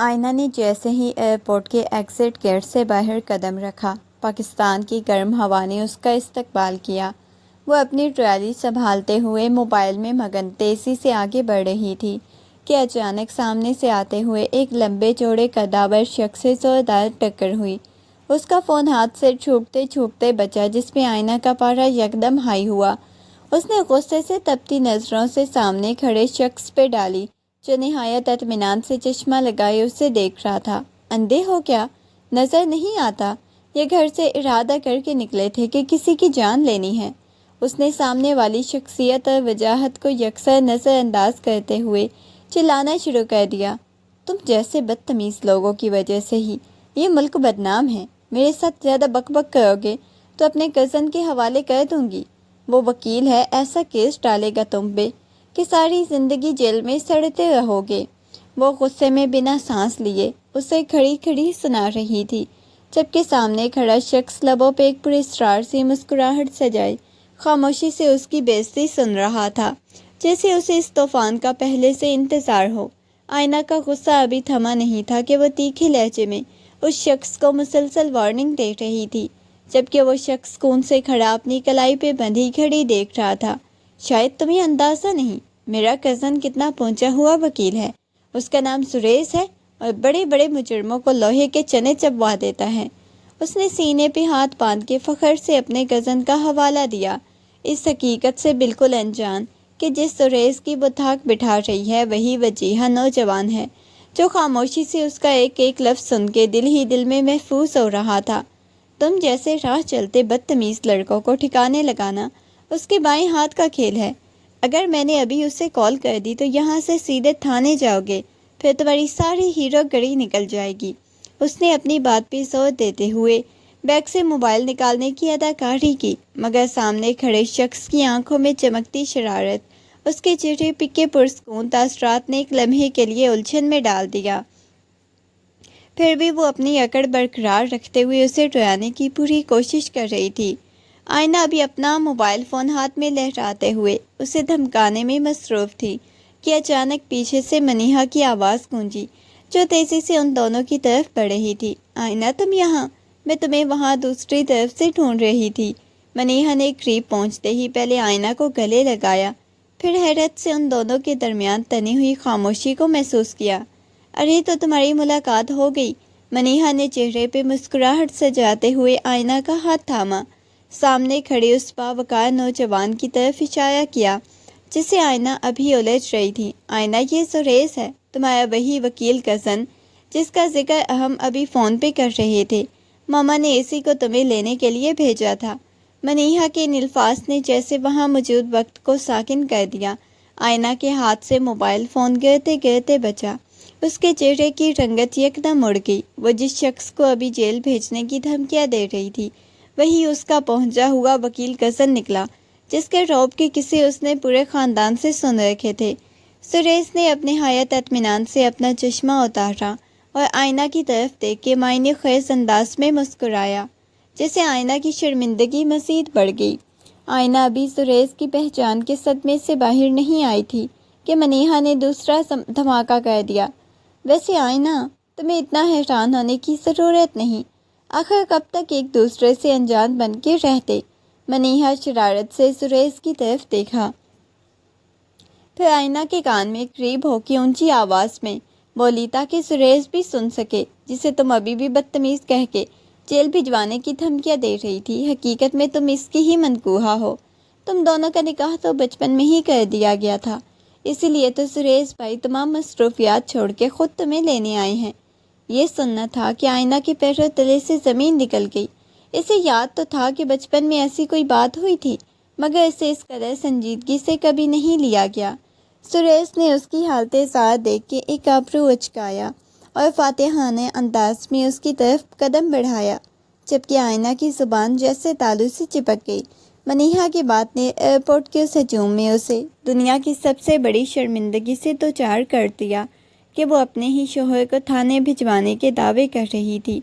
آئنہ نے جیسے ہی ایئرپورٹ کے ایگزٹ گیٹ سے باہر قدم رکھا، پاکستان کی گرم ہوا نے اس کا استقبال کیا۔ وہ اپنی ٹرالی سنبھالتے ہوئے موبائل میں مگن تیزی سے آگے بڑھ رہی تھی کہ اچانک سامنے سے آتے ہوئے ایک لمبے چوڑے قدابر شخص سے زوردار ٹکر ہوئی۔ اس کا فون ہاتھ سے چھوٹتے چھوٹتے بچا، جس پہ آئنہ کا پارا یکدم ہائی ہوا۔ اس نے غصے سے تپتی نظروں سے سامنے کھڑے شخص پہ ڈالی، جو نہایت اطمینان سے چشمہ لگائے اسے دیکھ رہا تھا۔ اندھے ہو کیا؟ نظر نہیں آتا؟ یہ گھر سے ارادہ کر کے نکلے تھے کہ کسی کی جان لینی ہے؟ اس نے سامنے والی شخصیت اور وجاہت کو یکسر نظر انداز کرتے ہوئے چلانا شروع کر دیا۔ تم جیسے بدتمیز لوگوں کی وجہ سے ہی یہ ملک بدنام ہے۔ میرے ساتھ زیادہ بک بک کرو گے تو اپنے کزن کے حوالے کر دوں گی۔ وہ وکیل ہے، ایسا کیس ڈالے گا تم پہ کہ ساری زندگی جیل میں سڑتے رہو گے۔ وہ غصے میں بنا سانس لیے اسے کھڑی کھڑی سنا رہی تھی، جبکہ سامنے کھڑا شخص لبوں پہ ایک پراسرار سی مسکراہٹ سجائے خاموشی سے اس کی بےعزتی سن رہا تھا، جیسے اسے اس طوفان کا پہلے سے انتظار ہو۔ آئنہ کا غصہ ابھی تھما نہیں تھا کہ وہ تیکھے لہجے میں اس شخص کو مسلسل وارننگ دے رہی تھی، جبکہ وہ شخص خون سے کھڑا اپنی کلائی پہ بندھی گھڑی دیکھ رہا تھا۔ شاید تمہیں اندازہ نہیں، میرا کزن کتنا پہنچا ہوا وکیل ہے۔ اس کا نام سریش ہے اور بڑے بڑے مجرموں کو لوہے کے چنے چبوا دیتا ہے۔ اس نے سینے پہ ہاتھ باندھ کے فخر سے اپنے کزن کا حوالہ دیا، اس حقیقت سے بالکل انجان کہ جس سریش کی وہ دھاک بٹھا رہی ہے وہی وجیحہ نوجوان ہے، جو خاموشی سے اس کا ایک ایک لفظ سن کے دل ہی دل میں محفوظ ہو رہا تھا۔ تم جیسے راہ چلتے بدتمیز لڑکوں کو ٹھکانے لگانا اس کے بائیں ہاتھ کا کھیل ہے۔ اگر میں نے ابھی اسے کال کر دی تو یہاں سے سیدھے تھانے جاؤ گے، پھر تمہاری ساری ہیرو گری نکل جائے گی۔ اس نے اپنی بات پہ زور دیتے ہوئے بیگ سے موبائل نکالنے کی اداکاری کی، مگر سامنے کھڑے شخص کی آنکھوں میں چمکتی شرارت اس کے چہرے پہ پرسکون تاثرات نے ایک لمحے کے لیے الجھن میں ڈال دیا۔ پھر بھی وہ اپنی اکڑ برقرار رکھتے ہوئے اسے ڈرانے کی پوری کوشش کر رہی تھی۔ آئنہ ابھی اپنا موبائل فون ہاتھ میں لہراتے ہوئے اسے دھمکانے میں مصروف تھی کہ اچانک پیچھے سے منیہا کی آواز گونجی، جو تیزی سے ان دونوں کی طرف بڑھ رہی تھی۔ آئنہ تم یہاں؟ میں تمہیں وہاں دوسری طرف سے ڈھونڈ رہی تھی۔ منیہا نے قریب پہنچتے ہی پہلے آئنہ کو گلے لگایا، پھر حیرت سے ان دونوں کے درمیان تنی ہوئی خاموشی کو محسوس کیا۔ ارے تو تمہاری ملاقات ہو گئی۔ منیہا نے چہرے پہ مسکراہٹ سجاتے ہوئے آئنہ کا ہاتھ تھاما، سامنے کھڑے اس باوقار نوجوان کی طرف اشارہ کیا جسے آئنہ ابھی الجھ رہی تھی۔ آئنہ، یہ سریش ہے، تمہارا وہی وکیل کزن جس کا ذکر ہم ابھی فون پہ کر رہے تھے۔ ماما نے اسی کو تمہیں لینے کے لیے بھیجا تھا۔ منیہا کے ان الفاظ نے جیسے وہاں موجود وقت کو ساکن کر دیا۔ آئنہ کے ہاتھ سے موبائل فون گرتے گرتے بچا، اس کے چہرے کی رنگت یکدم مڑ گئی۔ وہ جس شخص کو ابھی جیل بھیجنے کی دھمکیاں دے رہی تھی وہی اس کا پہنچا ہوا وکیل کزن نکلا، جس کے رعب کے قصے اس نے پورے خاندان سے سن رکھے تھے۔ سریش نے اپنے نہایت اطمینان سے اپنا چشمہ اتارا اور آئنہ کی طرف دیکھ کے معنی خیز انداز میں مسکرایا، جس سے آئنہ کی شرمندگی مزید بڑھ گئی۔ آئنہ ابھی سریش کی پہچان کے صدمے سے باہر نہیں آئی تھی کہ منیہا نے دوسرا دھماکہ کر دیا۔ ویسے آئنہ، تمہیں اتنا حیران ہونے کی ضرورت نہیں، آخر کب تک ایک دوسرے سے انجان بن کے رہتے؟ منیہا شرارت سے سریش کی طرف دیکھا، پھر آئنہ کے کان میں قریب ہو کے اونچی آواز میں بولی تاکہ سریش بھی سن سکے، جسے تم ابھی بھی بدتمیز کہہ کے جیل بھجوانے کی دھمکیاں دے رہی تھی، حقیقت میں تم اس کی ہی منکوحہ ہو۔ تم دونوں کا نکاح تو بچپن میں ہی کر دیا گیا تھا، اسی لیے تو سریش بھائی تمام مصروفیات چھوڑ کے خود تمہیں لینے آئے ہیں۔ یہ سننا تھا کہ آئنہ کے پیروں تلے سے زمین نکل گئی۔ اسے یاد تو تھا کہ بچپن میں ایسی کوئی بات ہوئی تھی، مگر اسے اس قدر سنجیدگی سے کبھی نہیں لیا گیا۔ سریش نے اس کی حالت زار دیکھ کے ایک ابرو اچکایا اور فاتحانہ انداز میں اس کی طرف قدم بڑھایا، جبکہ آئنہ کی زبان جیسے تالو سے چپک گئی۔ منیہا کی بات نے ایئرپورٹ کے اس ہجوم میں اسے دنیا کی سب سے بڑی شرمندگی سے دوچار کر دیا کہ وہ اپنے ہی شوہر کو تھانے بھجوانے کے دعوے کر رہی تھی۔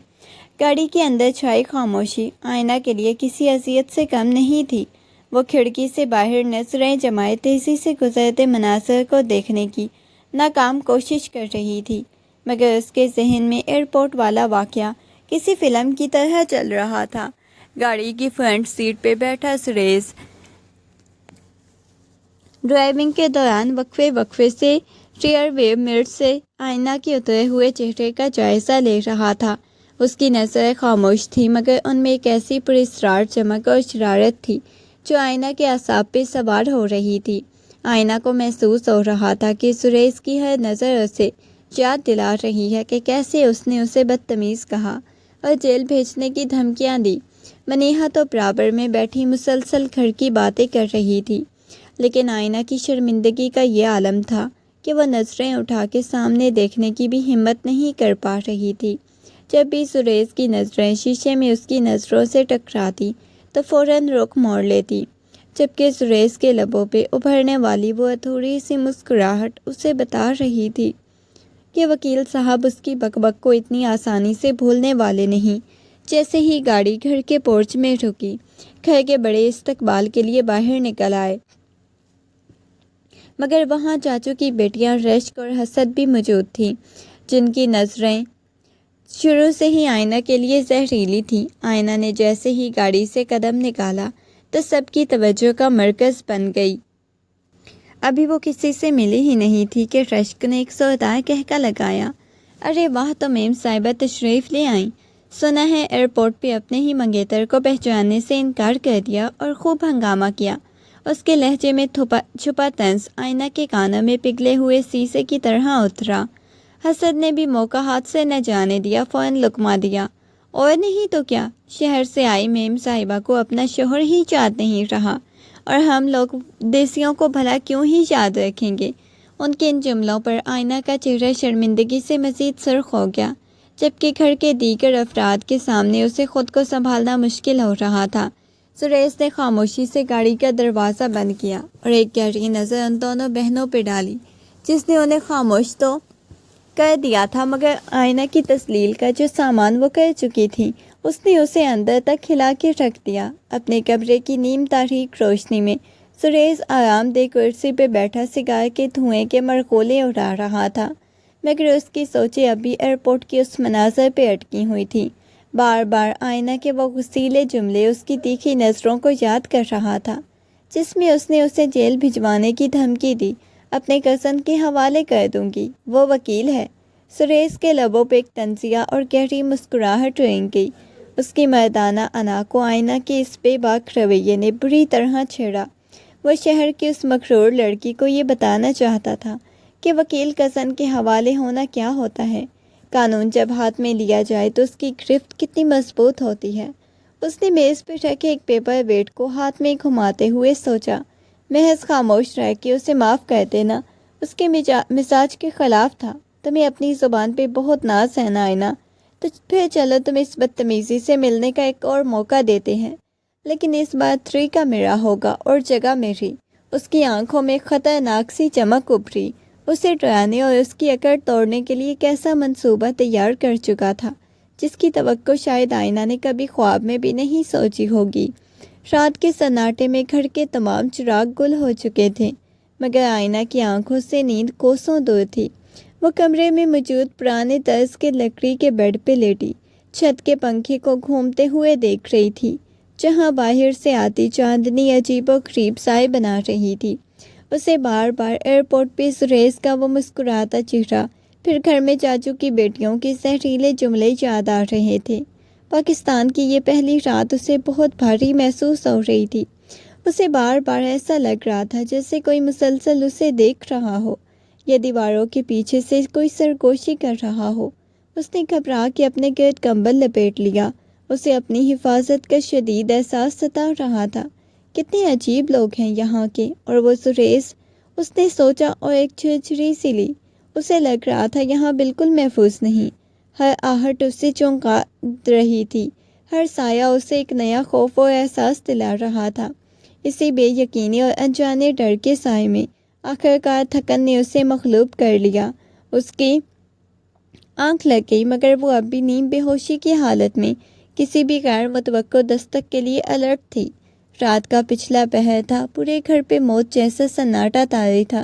گاڑی کے اندر چھائی خاموشی آئنہ کے لیے کسی اذیت سے کم نہیں تھی۔ وہ کھڑکی سے باہر نظریں جمائے تیزی سے گزرتے مناظر کو دیکھنے کی ناکام کوشش کر رہی تھی۔ مگر اس کے ذہن میں ایئرپورٹ والا واقعہ کسی فلم کی طرح چل رہا تھا۔ گاڑی کی فرنٹ سیٹ پہ بیٹھا سریش ڈرائیونگ کے دوران وقفے سے ریئر ویو مرر سے آئینہ کے اترے ہوئے چہرے کا جائزہ لے رہا تھا۔ اس کی نظریں خاموش تھی، مگر ان میں ایک ایسی پراسرار چمک اور شرارت تھی جو آئینہ کے اعصاب پہ سوار ہو رہی تھی۔ آئینہ کو محسوس ہو رہا تھا کہ سریش کی ہر نظر اسے یاد دلا رہی ہے کہ کیسے اس نے اسے بدتمیز کہا اور جیل بھیجنے کی دھمکیاں دی۔ منیہا تو برابر میں بیٹھی مسلسل گھر کی باتیں کر رہی تھی، لیکن آئینہ کی شرمندگی کا یہ عالم تھا کہ وہ نظریں اٹھا کے سامنے دیکھنے کی بھی ہمت نہیں کر پا رہی تھی۔ جب بھی سریش کی نظریں شیشے میں اس کی نظروں سے ٹکراتی تو فوراً رخ موڑ لیتی، جبکہ سریش کے لبوں پہ ابھرنے والی وہ ادھوری سی مسکراہٹ اسے بتا رہی تھی کہ وکیل صاحب اس کی بک بک کو اتنی آسانی سے بھولنے والے نہیں۔ جیسے ہی گاڑی گھر کے پورچ میں رکی، گھر کے بڑے استقبال کے لیے باہر نکل آئے، مگر وہاں چاچو کی بیٹیاں رشک اور حسد بھی موجود تھیں، جن کی نظریں شروع سے ہی آئینہ کے لیے زہریلی تھی۔ آئینہ نے جیسے ہی گاڑی سے قدم نکالا تو سب کی توجہ کا مرکز بن گئی۔ ابھی وہ کسی سے ملی ہی نہیں تھی کہ رشک نے ایک سودائے کہکا لگایا، ارے واہ، تو میم صاحبہ تشریف لے آئیں۔ سنا ہے ایئرپورٹ پہ اپنے ہی منگیتر کو پہچاننے سے انکار کر دیا اور خوب ہنگامہ کیا۔ اس کے لہجے میں چھپا طنز آئینہ کے کانوں میں پگھلے ہوئے سیسے کی طرح اترا۔ حسد نے بھی موقع ہاتھ سے نہ جانے دیا، فوراً لقمہ دیا۔ اور نہیں تو کیا، شہر سے آئی میم صاحبہ کو اپنا شوہر ہی یاد نہیں رہا، اور ہم لوگ دیسیوں کو بھلا کیوں ہی یاد رکھیں گے۔ ان کے ان جملوں پر آئینہ کا چہرہ شرمندگی سے مزید سرخ ہو گیا، جبکہ گھر کے دیگر افراد کے سامنے اسے خود کو سنبھالنا مشکل ہو رہا تھا۔ سریش نے خاموشی سے گاڑی کا دروازہ بند کیا اور ایک گہری نظر ان دونوں بہنوں پہ ڈالی، جس نے انہیں خاموش تو کر دیا تھا، مگر آئینہ کی تسلیل کا جو سامان وہ کر چکی تھی اس نے اسے اندر تک کھلا کے رکھ دیا۔ اپنے کمرے کی نیم تاریک روشنی میں سریش آرام دہ کرسی پہ بیٹھا سگار کے دھوئیں کے مرغولے اڑا رہا تھا، مگر اس کی سوچیں ابھی ایئرپورٹ کی اس مناظر پہ اٹکی ہوئی تھی۔ بار بار آئینہ کے وہ غصیلے جملے اس کی تیکھی نظروں کو یاد کر رہا تھا، جس میں اس نے اسے جیل بھجوانے کی دھمکی دی، اپنے کزن کے حوالے کر دوں گی، وہ وکیل ہے۔ سریش کے لبوں پہ ایک طنزیہ اور گہری مسکراہٹ رنگ گئی۔ اس کی مردانہ انا کو آئینہ کے اس بے باک رویے نے بری طرح چھیڑا۔ وہ شہر کی اس مغرور لڑکی کو یہ بتانا چاہتا تھا کہ وکیل کزن کے حوالے ہونا کیا ہوتا ہے، قانون جب ہاتھ میں لیا جائے تو اس کی گرفت کتنی مضبوط ہوتی ہے۔ اس نے میز پہ رکھے ایک پیپر ویٹ کو ہاتھ میں گھماتے ہوئے سوچا، محض خاموش رہ کے اسے معاف کر دینا اس کے مزاج کے خلاف تھا۔ تمہیں اپنی زبان پہ بہت ناز ہے نا آئینہ، تو پھر چلو تم اس بدتمیزی سے ملنے کا ایک اور موقع دیتے ہیں، لیکن اس بار 3 کا میرا ہوگا اور جگہ میری۔ اس کی آنکھوں میں خطرناک سی چمک ابھری، اسے ڈرانے اور اس کی اکڑ توڑنے کے لیے کیسا منصوبہ تیار کر چکا تھا، جس کی توقع شاید آئینہ نے کبھی خواب میں بھی نہیں سوچی ہوگی۔ رات کے سناٹے میں گھر کے تمام چراغ گل ہو چکے تھے، مگر آئینہ کی آنکھوں سے نیند کوسوں دور تھی۔ وہ کمرے میں موجود پرانے طرز کے لکڑی کے بیڈ پہ لیٹی چھت کے پنکھے کو گھومتے ہوئے دیکھ رہی تھی، جہاں باہر سے آتی چاندنی عجیب و غریب سائے بنا رہی تھی۔ اسے بار بار ایئرپورٹ پہ سریش کا وہ مسکراتا چہرہ، پھر گھر میں چاچو کی بیٹیوں کے زہریلے جملے یاد آ رہے تھے۔ پاکستان کی یہ پہلی رات اسے بہت بھاری محسوس ہو رہی تھی۔ اسے بار بار ایسا لگ رہا تھا جیسے کوئی مسلسل اسے دیکھ رہا ہو یا دیواروں کے پیچھے سے کوئی سرگوشی کر رہا ہو۔ اس نے گھبرا کے اپنے گرد کمبل لپیٹ لیا۔ اسے اپنی حفاظت کا شدید احساس ستا رہا تھا۔ کتنے عجیب لوگ ہیں یہاں کے، اور وہ سریش، اس نے سوچا اور ایک جھرجھری سی لی۔ اسے لگ رہا تھا یہاں بالکل محفوظ نہیں۔ ہر آہٹ اسے چونکا رہی تھی، ہر سایہ اسے ایک نیا خوف اور احساس دلا رہا تھا۔ اسی بے یقینی اور انجانے ڈر کے سائے میں آخرکار تھکن نے اسے مغلوب کر لیا۔ اس کی آنکھ لگ گئی، مگر وہ اب بھی نیم بے ہوشی کی حالت میں کسی بھی غیر متوقع دستک کے لیے الرٹ تھی۔ رات کا پچھلا پہر تھا، پورے گھر پہ موت جیسا سناٹا طاری تھا۔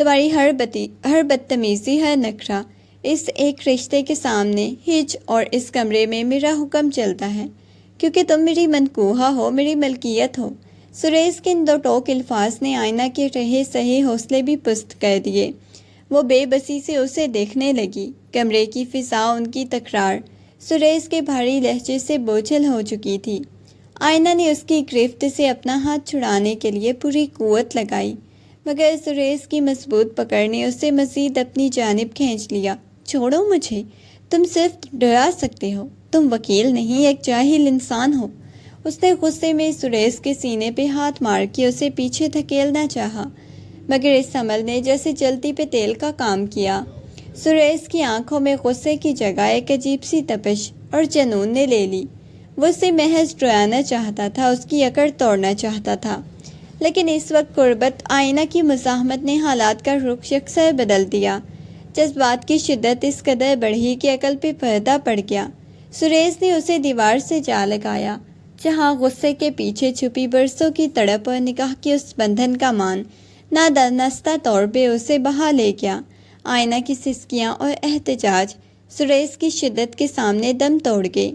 تمہاری ہر بدتمیزی، ہر نخرہ اس ایک رشتے کے سامنے ہچ، اور اس کمرے میں میرا حکم چلتا ہے کیونکہ تم میری منکوحہ ہو، میری ملکیت ہو۔ سریش کے ان دو ٹوک الفاظ نے آئینہ کے رہے سہے حوصلے بھی پست کر دیے۔ وہ بے بسی سے اسے دیکھنے لگی۔ کمرے کی فضا ان کی تکرار سریش کے بھاری لہجے سے بوجھل ہو چکی تھی۔ آئینہ نے اس کی گرفت سے اپنا ہاتھ چھڑانے کے لیے پوری قوت لگائی، مگر سریش کی مضبوط پکڑ نے اسے مزید اپنی جانب کھینچ لیا۔ چھوڑو مجھے، تم صرف ڈرا سکتے ہو، تم وکیل نہیں، ایک جاہل انسان ہو۔ اس نے غصے میں سریش کے سینے پہ ہاتھ مار کے اسے پیچھے دھکیلنا چاہا، مگر اس عمل نے جیسے جلتی پہ تیل کا کام کیا۔ سریش کی آنکھوں میں غصے کی جگہ ایک عجیب سی تپش اور جنون نے لے لی۔ وہ اسے محض ڈرانا چاہتا تھا، اس کی اکڑ توڑنا چاہتا تھا، لیکن اس وقت قربت آئینہ کی مزاحمت نے حالات کا رخ یکسر بدل دیا۔ جذبات کی شدت اس قدر بڑھی کہ عقل پہ پردہ پڑ گیا۔ سریش نے اسے دیوار سے جا لگایا، جہاں غصے کے پیچھے چھپی برسوں کی تڑپ اور نگاہ کے اس بندھن کا مان نادانستہ طور پہ اسے بہا لے گیا۔ آئینہ کی سسکیاں اور احتجاج سریش کی شدت کے سامنے دم توڑ گئے،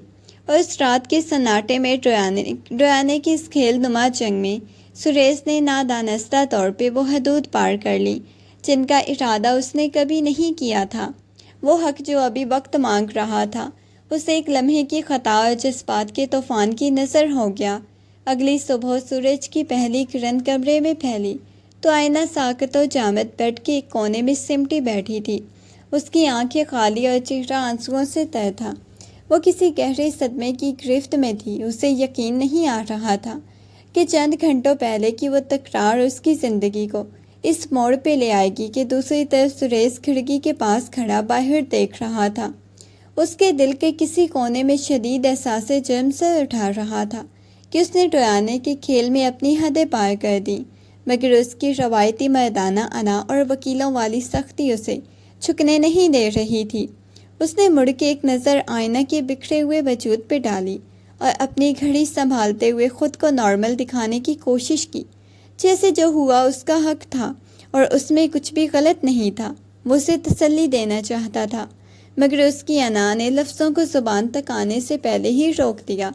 اور اس رات کے سناٹے میں ڈرانے کی اس کھیل نما جنگ میں سریش نے نادانستہ طور پہ وہ حدود پار کر لی جن کا ارادہ اس نے کبھی نہیں کیا تھا۔ وہ حق جو ابھی وقت مانگ رہا تھا، اسے ایک لمحے کی خطا اور جذبات کے طوفان کی نظر ہو گیا۔ اگلی صبح سورج کی پہلی کرن کمرے میں پھیلی تو آئینہ ساکت و جامد بیڈ کے ایک کونے میں سمٹی بیٹھی تھی۔ اس کی آنکھیں خالی اور چہرہ آنسوؤں سے تر تھا۔ وہ کسی گہرے صدمے کی گرفت میں تھی۔ اسے یقین نہیں آ رہا تھا کہ چند گھنٹوں پہلے کی وہ تکرار اس کی زندگی کو اس موڑ پہ لے آئے گی کہ دوسری طرف سریش کھڑکی کے پاس کھڑا باہر دیکھ رہا تھا۔ اس کے دل کے کسی کونے میں شدید احساس جرم سے اٹھا رہا تھا کہ اس نے ڈرانے کے کھیل میں اپنی حدیں پار کر دی، مگر اس کی روایتی مردانہ انا اور وکیلوں والی سختی اسے جھکنے نہیں دے رہی تھی۔ اس نے مڑ کے ایک نظر آئینہ کے بکھرے ہوئے وجود پہ ڈالی اور اپنی گھڑی سنبھالتے ہوئے خود کو نارمل دکھانے کی کوشش کی، جیسے جو ہوا اس کا حق تھا اور اس میں کچھ بھی غلط نہیں تھا۔ وہ اسے تسلی دینا چاہتا تھا، مگر اس کی انا نے لفظوں کو زبان تک آنے سے پہلے ہی روک دیا۔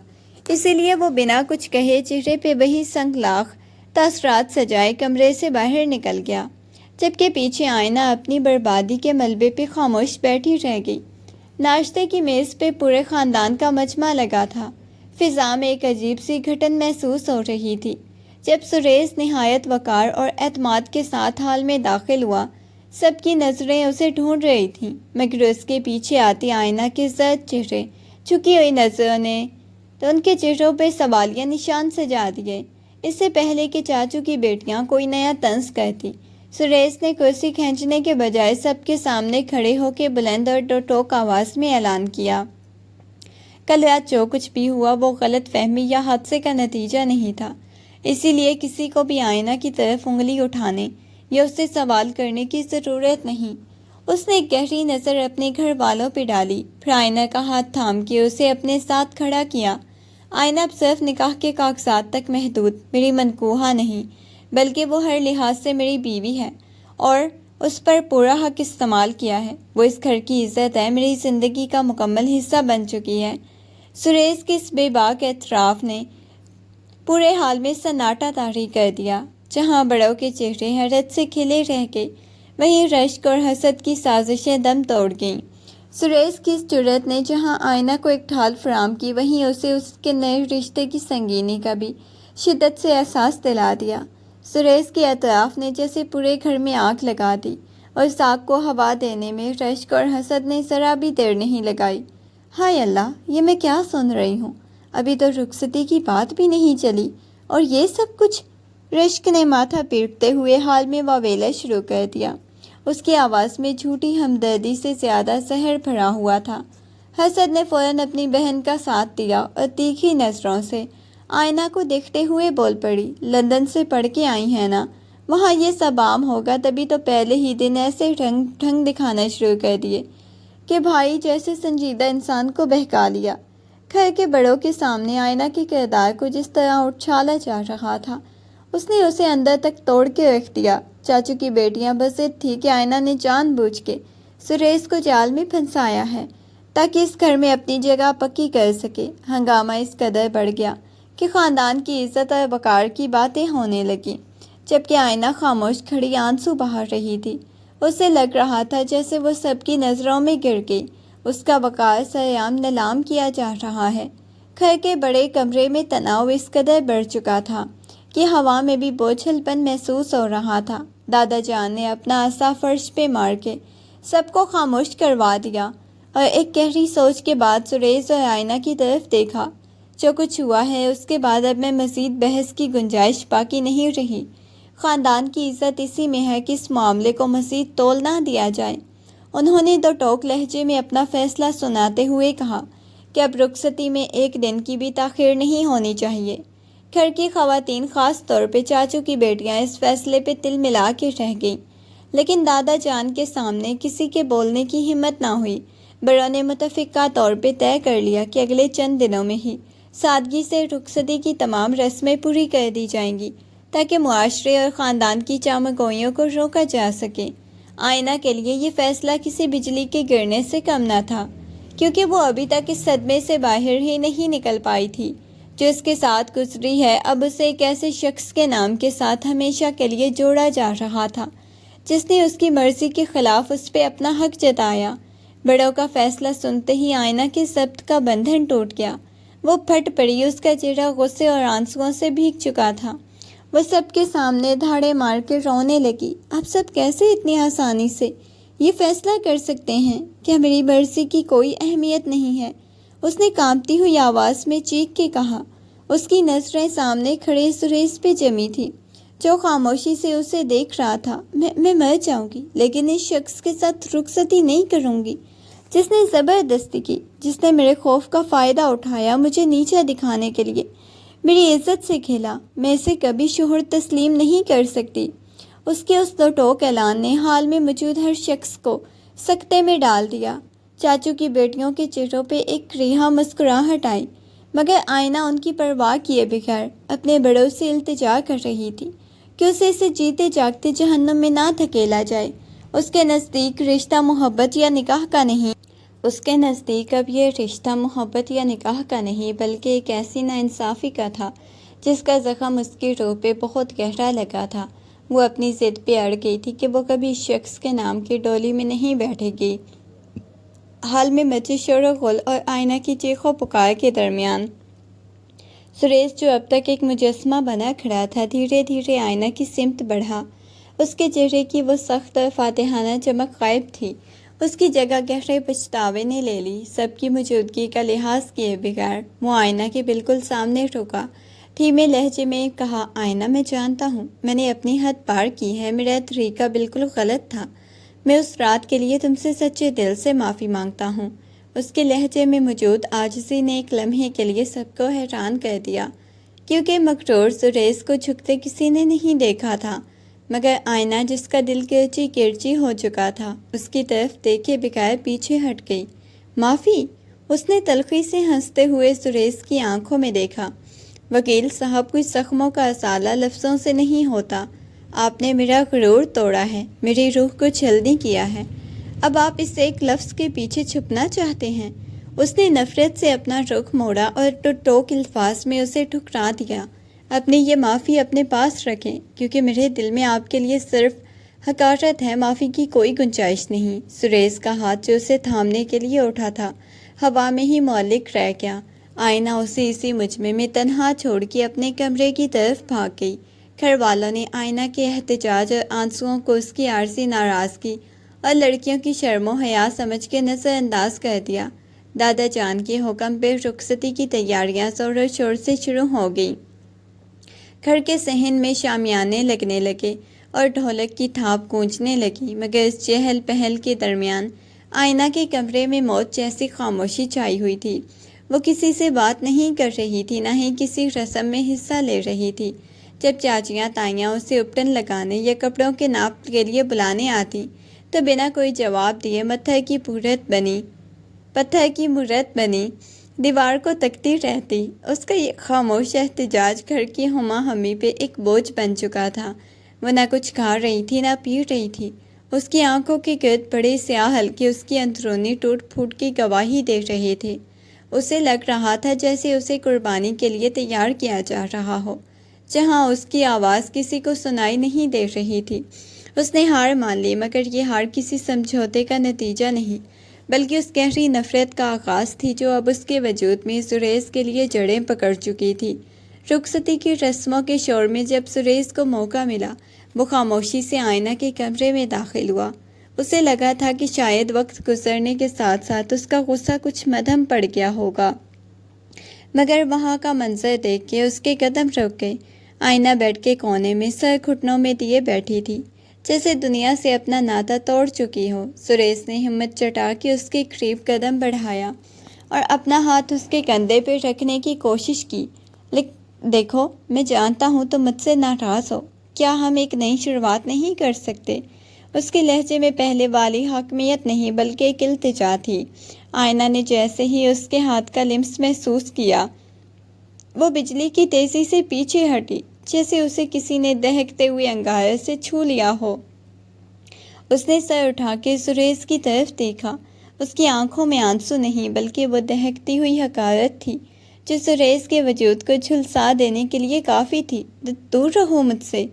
اسی لیے وہ بنا کچھ کہے چہرے پہ وہی سنگلاخ تاثرات سجائے کمرے سے باہر نکل گیا، جبکہ پیچھے آئینہ اپنی بربادی کے ملبے پہ خاموش بیٹھی رہ گئی۔ ناشتے کی میز پہ پورے خاندان کا مجمع لگا تھا۔ فضا میں ایک عجیب سی گھٹن محسوس ہو رہی تھی۔ جب سریش نہایت وقار اور اعتماد کے ساتھ ہال میں داخل ہوا، سب کی نظریں اسے ڈھونڈ رہی تھیں، مگر اس کے پیچھے آتی آئینہ کے زرد چہرے، جھکی ہوئی نظروں نے تو ان کے چہروں پہ سوالیہ نشان سجا دیے۔ اس سے پہلے کہ چاچو کی بیٹیاں کوئی نیا طنز کرتی، سریش نے کرسی کھینچنے کے بجائے سب کے سامنے کھڑے ہو کے بلند اور دو ٹوک آواز میں اعلان کیا، کل رات جو کچھ بھی ہوا وہ غلط فہمی یا حادثے کا نتیجہ نہیں تھا، اسی لیے کسی کو بھی آئینہ کی طرف انگلی اٹھانے یا اس سے سوال کرنے کی ضرورت نہیں۔ اس نے ایک گہری نظر اپنے گھر والوں پہ ڈالی، پھر آئینہ کا ہاتھ تھام کے اسے اپنے ساتھ کھڑا کیا۔ آئینہ اب صرف نکاح کے کاغذات تک محدود میری منکوحہ نہیں، بلکہ وہ ہر لحاظ سے میری بیوی ہے اور اس پر پورا حق استعمال کیا ہے۔ وہ اس گھر کی عزت ہے، میری زندگی کا مکمل حصہ بن چکی ہے۔ سریش کے اس بے باک اعتراف نے پورے حال میں سناٹا طاری کر دیا۔ جہاں بڑوں کے چہرے حیرت سے کھلے رہ گئے، وہیں رشک اور حسد کی سازشیں دم توڑ گئیں۔ سریش کی اس جرأت نے جہاں آئینہ کو ایک ڈھال فراہم کی، وہیں اسے اس کے نئے رشتے کی سنگینی کا بھی شدت سے احساس دلا دیا۔ سریش کے اعتراف نے جیسے پورے گھر میں آگ لگا دی، اور اس آگ کو ہوا دینے میں رشک اور حسد نے ذرا بھی دیر نہیں لگائی۔ ہائے اللہ، یہ میں کیا سن رہی ہوں؟ ابھی تو رخصتی کی بات بھی نہیں چلی اور یہ سب کچھ؟ رشک نے ماتھا پیٹتے ہوئے حال میں واویلا شروع کر دیا۔ اس کی آواز میں جھوٹی ہمدردی سے زیادہ زہر بھرا ہوا تھا۔ حسد نے فوراً اپنی بہن کا ساتھ دیا اور تیکھی نظروں سے آئینہ کو دیکھتے ہوئے بول پڑی، لندن سے پڑھ کے آئی ہیں نا؟ وہاں یہ سب عام ہوگا، تبھی تو پہلے ہی دن ایسے ڈھنگ دکھانا شروع کر دیے کہ بھائی جیسے سنجیدہ انسان کو بہکا لیا۔ گھر کے بڑوں کے سامنے آئینہ کے کردار کو جس طرح اچھالا جا رہا تھا، اس نے اسے اندر تک توڑ کے رکھ دیا۔ چاچو کی بیٹیاں بس تھی کہ آئینہ نے جان بوجھ کے سریش کو جال میں پھنسایا ہے تاکہ اس گھر میں اپنی جگہ پکی کر سکے۔ ہنگامہ اس قدر بڑھ گیا کہ خاندان کی عزت اور وقار کی باتیں ہونے لگیں، جبکہ آئینہ خاموش کھڑی آنسو بہا رہی تھی۔ اسے لگ رہا تھا جیسے وہ سب کی نظروں میں گر گئی، اس کا وقار سرعام نیلام کیا جا رہا ہے۔ گھر کے بڑے کمرے میں تناؤ اس قدر بڑھ چکا تھا کہ ہوا میں بھی بوجھل پن محسوس ہو رہا تھا۔ دادا جان نے اپنا عصا فرش پہ مار کے سب کو خاموش کروا دیا اور ایک گہری سوچ کے بعد سریش اور آئینہ کی طرف دیکھا۔ جو کچھ ہوا ہے اس کے بعد اب میں مزید بحث کی گنجائش باقی نہیں رہی۔ خاندان کی عزت اسی میں ہے کہ اس معاملے کو مزید تول نہ دیا جائے۔ انہوں نے دو ٹوک لہجے میں اپنا فیصلہ سناتے ہوئے کہا کہ اب رخصتی میں ایک دن کی بھی تاخیر نہیں ہونی چاہیے۔ گھر کی خواتین، خاص طور پہ چاچو کی بیٹیاں اس فیصلے پہ تل ملا کے رہ گئیں، لیکن دادا جان کے سامنے کسی کے بولنے کی ہمت نہ ہوئی۔ بڑوں نے متفقہ طور پہ طے کر لیا کہ اگلے چند دنوں میں ہی سادگی سے رخصتی کی تمام رسمیں پوری کر دی جائیں گی تاکہ معاشرے اور خاندان کی چامگوئیوں کو روکا جا سکے۔ آئینہ کے لیے یہ فیصلہ کسی بجلی کے گرنے سے کم نہ تھا، کیونکہ وہ ابھی تک اس صدمے سے باہر ہی نہیں نکل پائی تھی جو اس کے ساتھ گزری ہے۔ اب اسے ایک ایسے شخص کے نام کے ساتھ ہمیشہ کے لیے جوڑا جا رہا تھا جس نے اس کی مرضی کے خلاف اس پہ اپنا حق جتایا۔ بڑوں کا فیصلہ سنتے ہی آئینہ کے ضبط کا بندھن ٹوٹ گیا۔ وہ پھٹ پڑی، اس کا چہرہ غصے اور آنسوؤں سے بھیگ چکا تھا۔ وہ سب کے سامنے دھاڑے مار کے رونے لگی۔ آپ سب کیسے اتنی آسانی سے یہ فیصلہ کر سکتے ہیں؟ کیا میری مرضی کی کوئی اہمیت نہیں ہے؟ اس نے کانپتی ہوئی آواز میں چیخ کے کہا۔ اس کی نظریں سامنے کھڑے سریش پہ جمی تھی جو خاموشی سے اسے دیکھ رہا تھا۔ میں مر جاؤں گی لیکن اس شخص کے ساتھ رخصتی نہیں کروں گی جس نے زبردستی کی، جس نے میرے خوف کا فائدہ اٹھایا، مجھے نیچا دکھانے کے لیے میری عزت سے کھیلا۔ میں اسے کبھی شوہر تسلیم نہیں کر سکتی۔ اس کے اس دو ٹوک اعلان نے حال میں موجود ہر شخص کو سکتے میں ڈال دیا۔ چاچو کی بیٹیوں کے چہروں پہ ایک رہا مسکراہٹ آئی، مگر آئینہ ان کی پرواہ کیے بغیر اپنے بڑوں سے التجا کر رہی تھی کہ اسے جیتے جاگتے جہنم میں نہ دھکیلا جائے۔ اس کے نزدیک رشتہ محبت یا نکاح کا نہیں، اس کے نزدیک اب یہ رشتہ محبت یا نکاح کا نہیں بلکہ ایک ایسی ناانصافی کا تھا جس کا زخم اس کی روح پہ بہت گہرا لگا تھا۔ وہ اپنی ضد پہ اڑ گئی تھی کہ وہ کبھی شخص کے نام کی ڈولی میں نہیں بیٹھے گی۔ حال میں مچے شور و غل اور آئینہ کی چیخ و پکار کے درمیان سریش، جو اب تک ایک مجسمہ بنا کھڑا تھا، دھیرے دھیرے آئینہ کی سمت بڑھا۔ اس کے چہرے کی وہ سخت اور فاتحانہ چمک غائب تھی، اس کی جگہ گہرے پچھتاوے نے لے لی۔ سب کی موجودگی کا لحاظ کیے بغیر وہ آئینہ کے بالکل سامنے رکا، دھیمے لہجے میں کہا، آئینہ، میں جانتا ہوں میں نے اپنی حد پار کی ہے، میرا طریقہ بالکل غلط تھا، میں اس رات کے لیے تم سے سچے دل سے معافی مانگتا ہوں۔ اس کے لہجے میں موجود عاجزی نے ایک لمحے کے لیے سب کو حیران کر دیا، کیونکہ مغرور سریش کو جھکتے کسی نے نہیں دیکھا تھا، مگر آئینہ، جس کا دل کرچی کرچی ہو چکا تھا، اس کی طرف دیکھے بغیر پیچھے ہٹ گئی۔ معافی؟ اس نے تلخی سے ہنستے ہوئے سریش کی آنکھوں میں دیکھا۔ وکیل صاحب، کچھ زخموں کا ازالہ لفظوں سے نہیں ہوتا۔ آپ نے میرا غرور توڑا ہے، میری روح کو چھلنی کیا ہے، اب آپ اس ایک لفظ کے پیچھے چھپنا چاہتے ہیں؟ اس نے نفرت سے اپنا رخ موڑا اور ٹوک الفاظ میں اسے ٹھکرا دیا۔ اپنی یہ معافی اپنے پاس رکھیں، کیونکہ میرے دل میں آپ کے لیے صرف حقارت ہے، معافی کی کوئی گنجائش نہیں۔ سریش کا ہاتھ جو اسے تھامنے کے لیے اٹھا تھا ہوا میں ہی معلق رہ گیا۔ آئینہ اسے اسی مجمع میں تنہا چھوڑ کے اپنے کمرے کی طرف بھاگ گئی۔ گھر والوں نے آئینہ کے احتجاج اور آنسوؤں کو اس کی عارضی ناراضگی اور لڑکیوں کی شرم و حیا سمجھ کے نظر انداز کر دیا۔ دادا جان کے حکم پہ رخصتی کی تیاریاں زور و شور سے شروع ہو گئیں۔ گھر کے صحن میں شامیانے لگنے لگے اور ڈھولک کی تھاپ گونجنے لگی، مگر اس چہل پہل کے درمیان آئینہ کے کمرے میں موت جیسی خاموشی چھائی ہوئی تھی۔ وہ کسی سے بات نہیں کر رہی تھی، نہ ہی کسی رسم میں حصہ لے رہی تھی۔ جب چاچیاں تائیاں اسے اپٹن لگانے یا کپڑوں کے ناپ کے لیے بلانے آتی تو بنا کوئی جواب دیے پتھر کی مورت بنی دیوار کو تکتی رہتی۔ اس کا یہ خاموش احتجاج گھر کی ہمہ ہمی پہ ایک بوجھ بن چکا تھا۔ وہ نہ کچھ کھا رہی تھی نہ پی رہی تھی۔ اس کی آنکھوں کے گرد بڑے سیاہ حلقے اس کی اندرونی ٹوٹ پھوٹ کی گواہی دے رہے تھے۔ اسے لگ رہا تھا جیسے اسے قربانی کے لیے تیار کیا جا رہا ہو، جہاں اس کی آواز کسی کو سنائی نہیں دے رہی تھی۔ اس نے ہار مان لی، مگر یہ ہار کسی سمجھوتے کا نتیجہ نہیں، بلکہ اس گہری نفرت کا آغاز تھی جو اب اس کے وجود میں سریش کے لیے جڑیں پکڑ چکی تھی۔ رخصتی کی رسموں کے شور میں جب سریش کو موقع ملا، وہ خاموشی سے آئینہ کے کمرے میں داخل ہوا۔ اسے لگا تھا کہ شاید وقت گزرنے کے ساتھ ساتھ اس کا غصہ کچھ مدھم پڑ گیا ہوگا، مگر وہاں کا منظر دیکھ کے اس کے قدم رک گئے۔ آئینہ بیڈ کے کونے میں سر گھٹنوں میں دیے بیٹھی تھی، جیسے دنیا سے اپنا ناطہ توڑ چکی ہو۔ سریش نے ہمت جٹا کے اس کے قریب قدم بڑھایا اور اپنا ہاتھ اس کے کندھے پہ رکھنے کی کوشش کی۔ دیکھو، میں جانتا ہوں تم مجھ سے ناراض ہو، کیا ہم ایک نئی شروعات نہیں کر سکتے؟ اس کے لہجے میں پہلے والی حاکمیت نہیں بلکہ ایک التجا تھی۔ آئینہ نے جیسے ہی اس کے ہاتھ کا لمس محسوس کیا، وہ بجلی کی تیزی سے پیچھے ہٹی، جیسے اسے کسی نے دہکتے ہوئے انگارے سے چھو لیا ہو۔ اس نے سر اٹھا کے سریش کی طرف دیکھا۔ اس کی آنکھوں میں آنسو نہیں بلکہ وہ دہکتی ہوئی حقارت تھی جو سریش کے وجود کو جھلسا دینے کے لیے کافی تھی۔ دور رہو مجھ سے،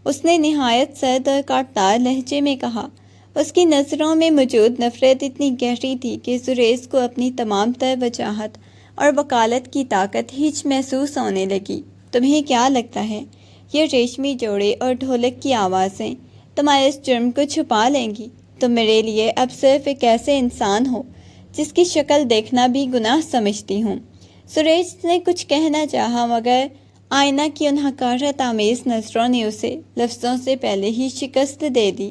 اس نے نہایت سرد اور کاٹدار لہجے میں کہا۔ اس کی نظروں میں موجود نفرت اتنی گہری تھی کہ سریش کو اپنی تمام تر وجاہت اور وکالت کی طاقت ہچ محسوس ہونے لگی۔ تمہیں کیا لگتا ہے یہ ریشمی جوڑے اور ڈھولک کی آوازیں تمہارے اس جرم کو چھپا لیں گی؟ تم میرے لیے اب صرف ایک ایسے انسان ہو جس کی شکل دیکھنا بھی گناہ سمجھتی ہوں۔ سریش نے کچھ کہنا چاہا، مگر آئینہ کی ان حقارت آمیز نظروں نے اسے لفظوں سے پہلے ہی شکست دے دی۔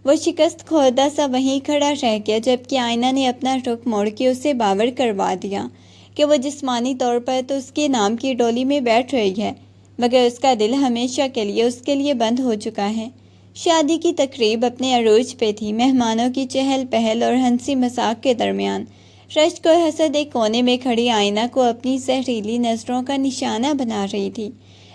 وہ شکست خوردہ سا وہیں کھڑا رہ گیا، جبکہ آئینہ نے اپنا رخ موڑ کے اسے باور کروا دیا کہ وہ جسمانی طور پر تو اس کے نام کی ڈولی میں بیٹھ رہی ہے، مگر اس کا دل ہمیشہ کے لیے اس کے لیے بند ہو چکا ہے۔ شادی کی تقریب اپنے عروج پہ تھی۔ مہمانوں کی چہل پہل اور ہنسی مذاق کے درمیان رشک اور حسد ایک کونے میں کھڑی آئینہ کو اپنی زہریلی نظروں کا نشانہ بنا رہی تھی۔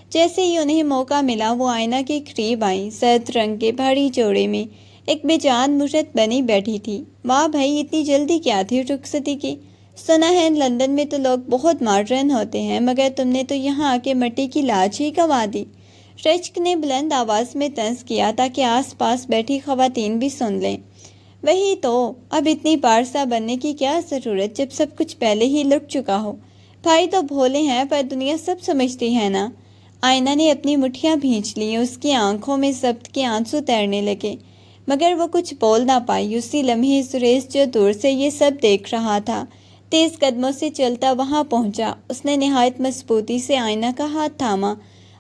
جیسے ہی انہیں موقع ملا وہ آئینہ کے قریب آئیں۔ سرد رنگ کے بھاری جوڑے میں ایک بے جان مورت بنی بیٹھی تھی۔ واہ بھائی، اتنی جلدی کیا تھی رخصتی کی؟ سنا ہے لندن میں تو لوگ بہت ماڈرن ہوتے ہیں، مگر تم نے تو یہاں آ کے مٹی کی لاج ہی گنوا دی۔ رشک نے بلند آواز میں طنز کیا تاکہ آس پاس بیٹھی خواتین بھی سن لیں۔ وہی تو، اب اتنی پارسا بننے کی کیا ضرورت جب سب کچھ پہلے ہی لٹ چکا ہو۔ بھائی تو بھولے ہیں پر دنیا سب سمجھتی ہے نا۔ آئینہ نے اپنی مٹھیاں بھینچ لیں، اس کی آنکھوں میں ضبط کے آنسو تیرنے لگے، مگر وہ کچھ بول نہ پائی۔ اسی لمحے سریش جو دور سے یہ سب دیکھ رہا تھا تیز قدموں سے چلتا وہاں پہنچا۔ اس نے نہایت مضبوطی سے آئینہ کا ہاتھ تھاما،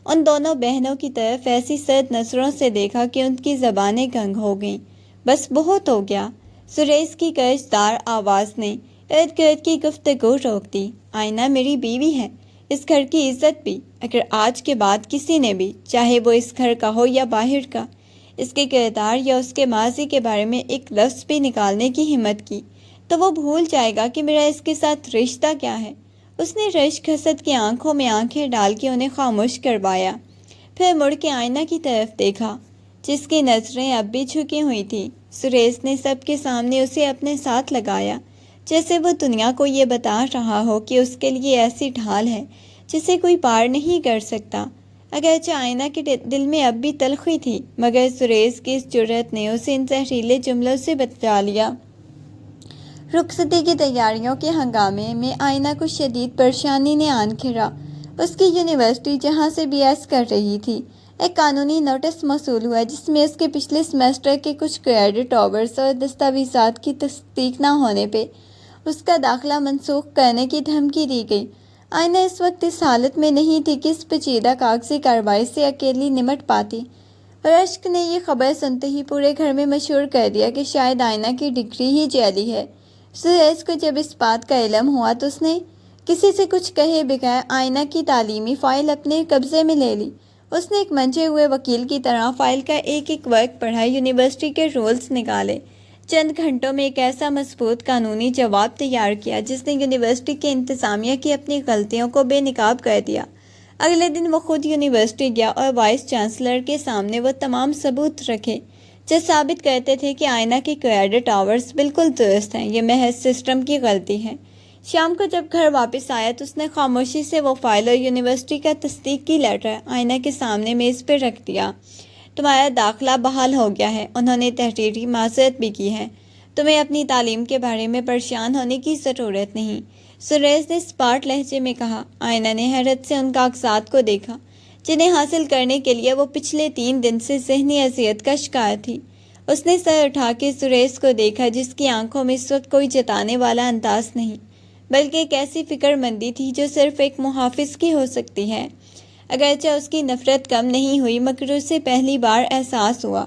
ان دونوں بہنوں کی طرف ایسی سرد نظروں سے دیکھا کہ ان کی زبانیں گنگ ہو گئیں۔ بس بہت ہو گیا، سریش کی گرجدار آواز نے ارد گرد کی گفتگو روک دی۔ آئینہ میری بیوی ہے، اس گھر کی عزت بھی۔ اگر آج کے بعد کسی نے بھی، چاہے وہ اس گھر کا ہو یا باہر کا، اس کے کردار یا اس کے ماضی کے بارے میں ایک لفظ بھی نکالنے کی ہمت کی تو وہ بھول جائے گا کہ میرا اس کے ساتھ رشتہ کیا ہے۔ اس نے رشک حسد کی آنکھوں میں آنکھیں ڈال کے انہیں خاموش کروایا، پھر مڑ کے آئینہ کی طرف دیکھا جس کی نظریں اب بھی جھکی ہوئی تھیں۔ سریش نے سب کے سامنے اسے اپنے ساتھ لگایا، جیسے وہ دنیا کو یہ بتا رہا ہو کہ اس کے لیے ایسی ڈھال ہے جسے کوئی پار نہیں کر سکتا۔ اگرچہ آئینہ کے دل میں اب بھی تلخی تھی، مگر سریش کی اس جرأت نے اسے ان زہریلے جملوں سے بچا لیا۔ رخصتی کی تیاریوں کے ہنگامے میں آئینہ کو شدید پریشانی نے آن گھیرا۔ اس کی یونیورسٹی جہاں سے BS کر رہی تھی، ایک قانونی نوٹس موصول ہوا جس میں اس کے پچھلے سیمسٹر کے کچھ کریڈٹ آورز اور دستاویزات کی تصدیق نہ ہونے پہ اس کا داخلہ منسوخ کرنے کی دھمکی دی گئی۔ آئینہ اس وقت اس حالت میں نہیں تھی کہ اس پیچیدہ کاغذی کارروائی سے اکیلی نمٹ پاتی۔ رشک نے یہ خبر سنتے ہی پورے گھر میں مشہور کر دیا کہ شاید آئینہ کی ڈگری ہی جعلی ہے۔ سریش کو جب اس بات کا علم ہوا تو اس نے کسی سے کچھ کہے بغیر آئینہ کی تعلیمی فائل اپنے قبضے میں لے لی۔ اس نے ایک منجے ہوئے وکیل کی طرح فائل کا ایک ایک ورق پڑھا، یونیورسٹی کے رولز نکالے، چند گھنٹوں میں ایک ایسا مضبوط قانونی جواب تیار کیا جس نے یونیورسٹی کے انتظامیہ کی اپنی غلطیوں کو بے نقاب کر دیا۔ اگلے دن وہ خود یونیورسٹی گیا اور وائس چانسلر کے سامنے وہ تمام ثبوت رکھے جو ثابت کرتے تھے کہ آئینہ کے کریڈٹ آورز بالکل درست ہیں، یہ محض سسٹم کی غلطی ہے۔ شام کو جب گھر واپس آیا تو اس نے خاموشی سے وہ فائل اور یونیورسٹی کا تصدیق کی لیٹر آئینہ کے سامنے میز پہ رکھ دیا۔ تمہارا داخلہ بحال ہو گیا ہے، انہوں نے تحریری معذرت بھی کی ہے، تمہیں اپنی تعلیم کے بارے میں پریشان ہونے کی ضرورت نہیں، سریش نے اسپاٹ لہجے میں کہا۔ آئینہ نے حیرت سے ان کاغذات کو دیکھا جنہیں حاصل کرنے کے لیے وہ پچھلے 3 دن سے ذہنی اذیت کا شکار تھی۔ اس نے سر اٹھا کے سریش کو دیکھا جس کی آنکھوں میں اس وقت کوئی جتانے والا انداز نہیں، بلکہ ایک ایسی فکر مندی تھی جو صرف ایک محافظ کی ہو سکتی ہے۔ اگرچہ اس کی نفرت کم نہیں ہوئی مگر اسے پہلی بار احساس ہوا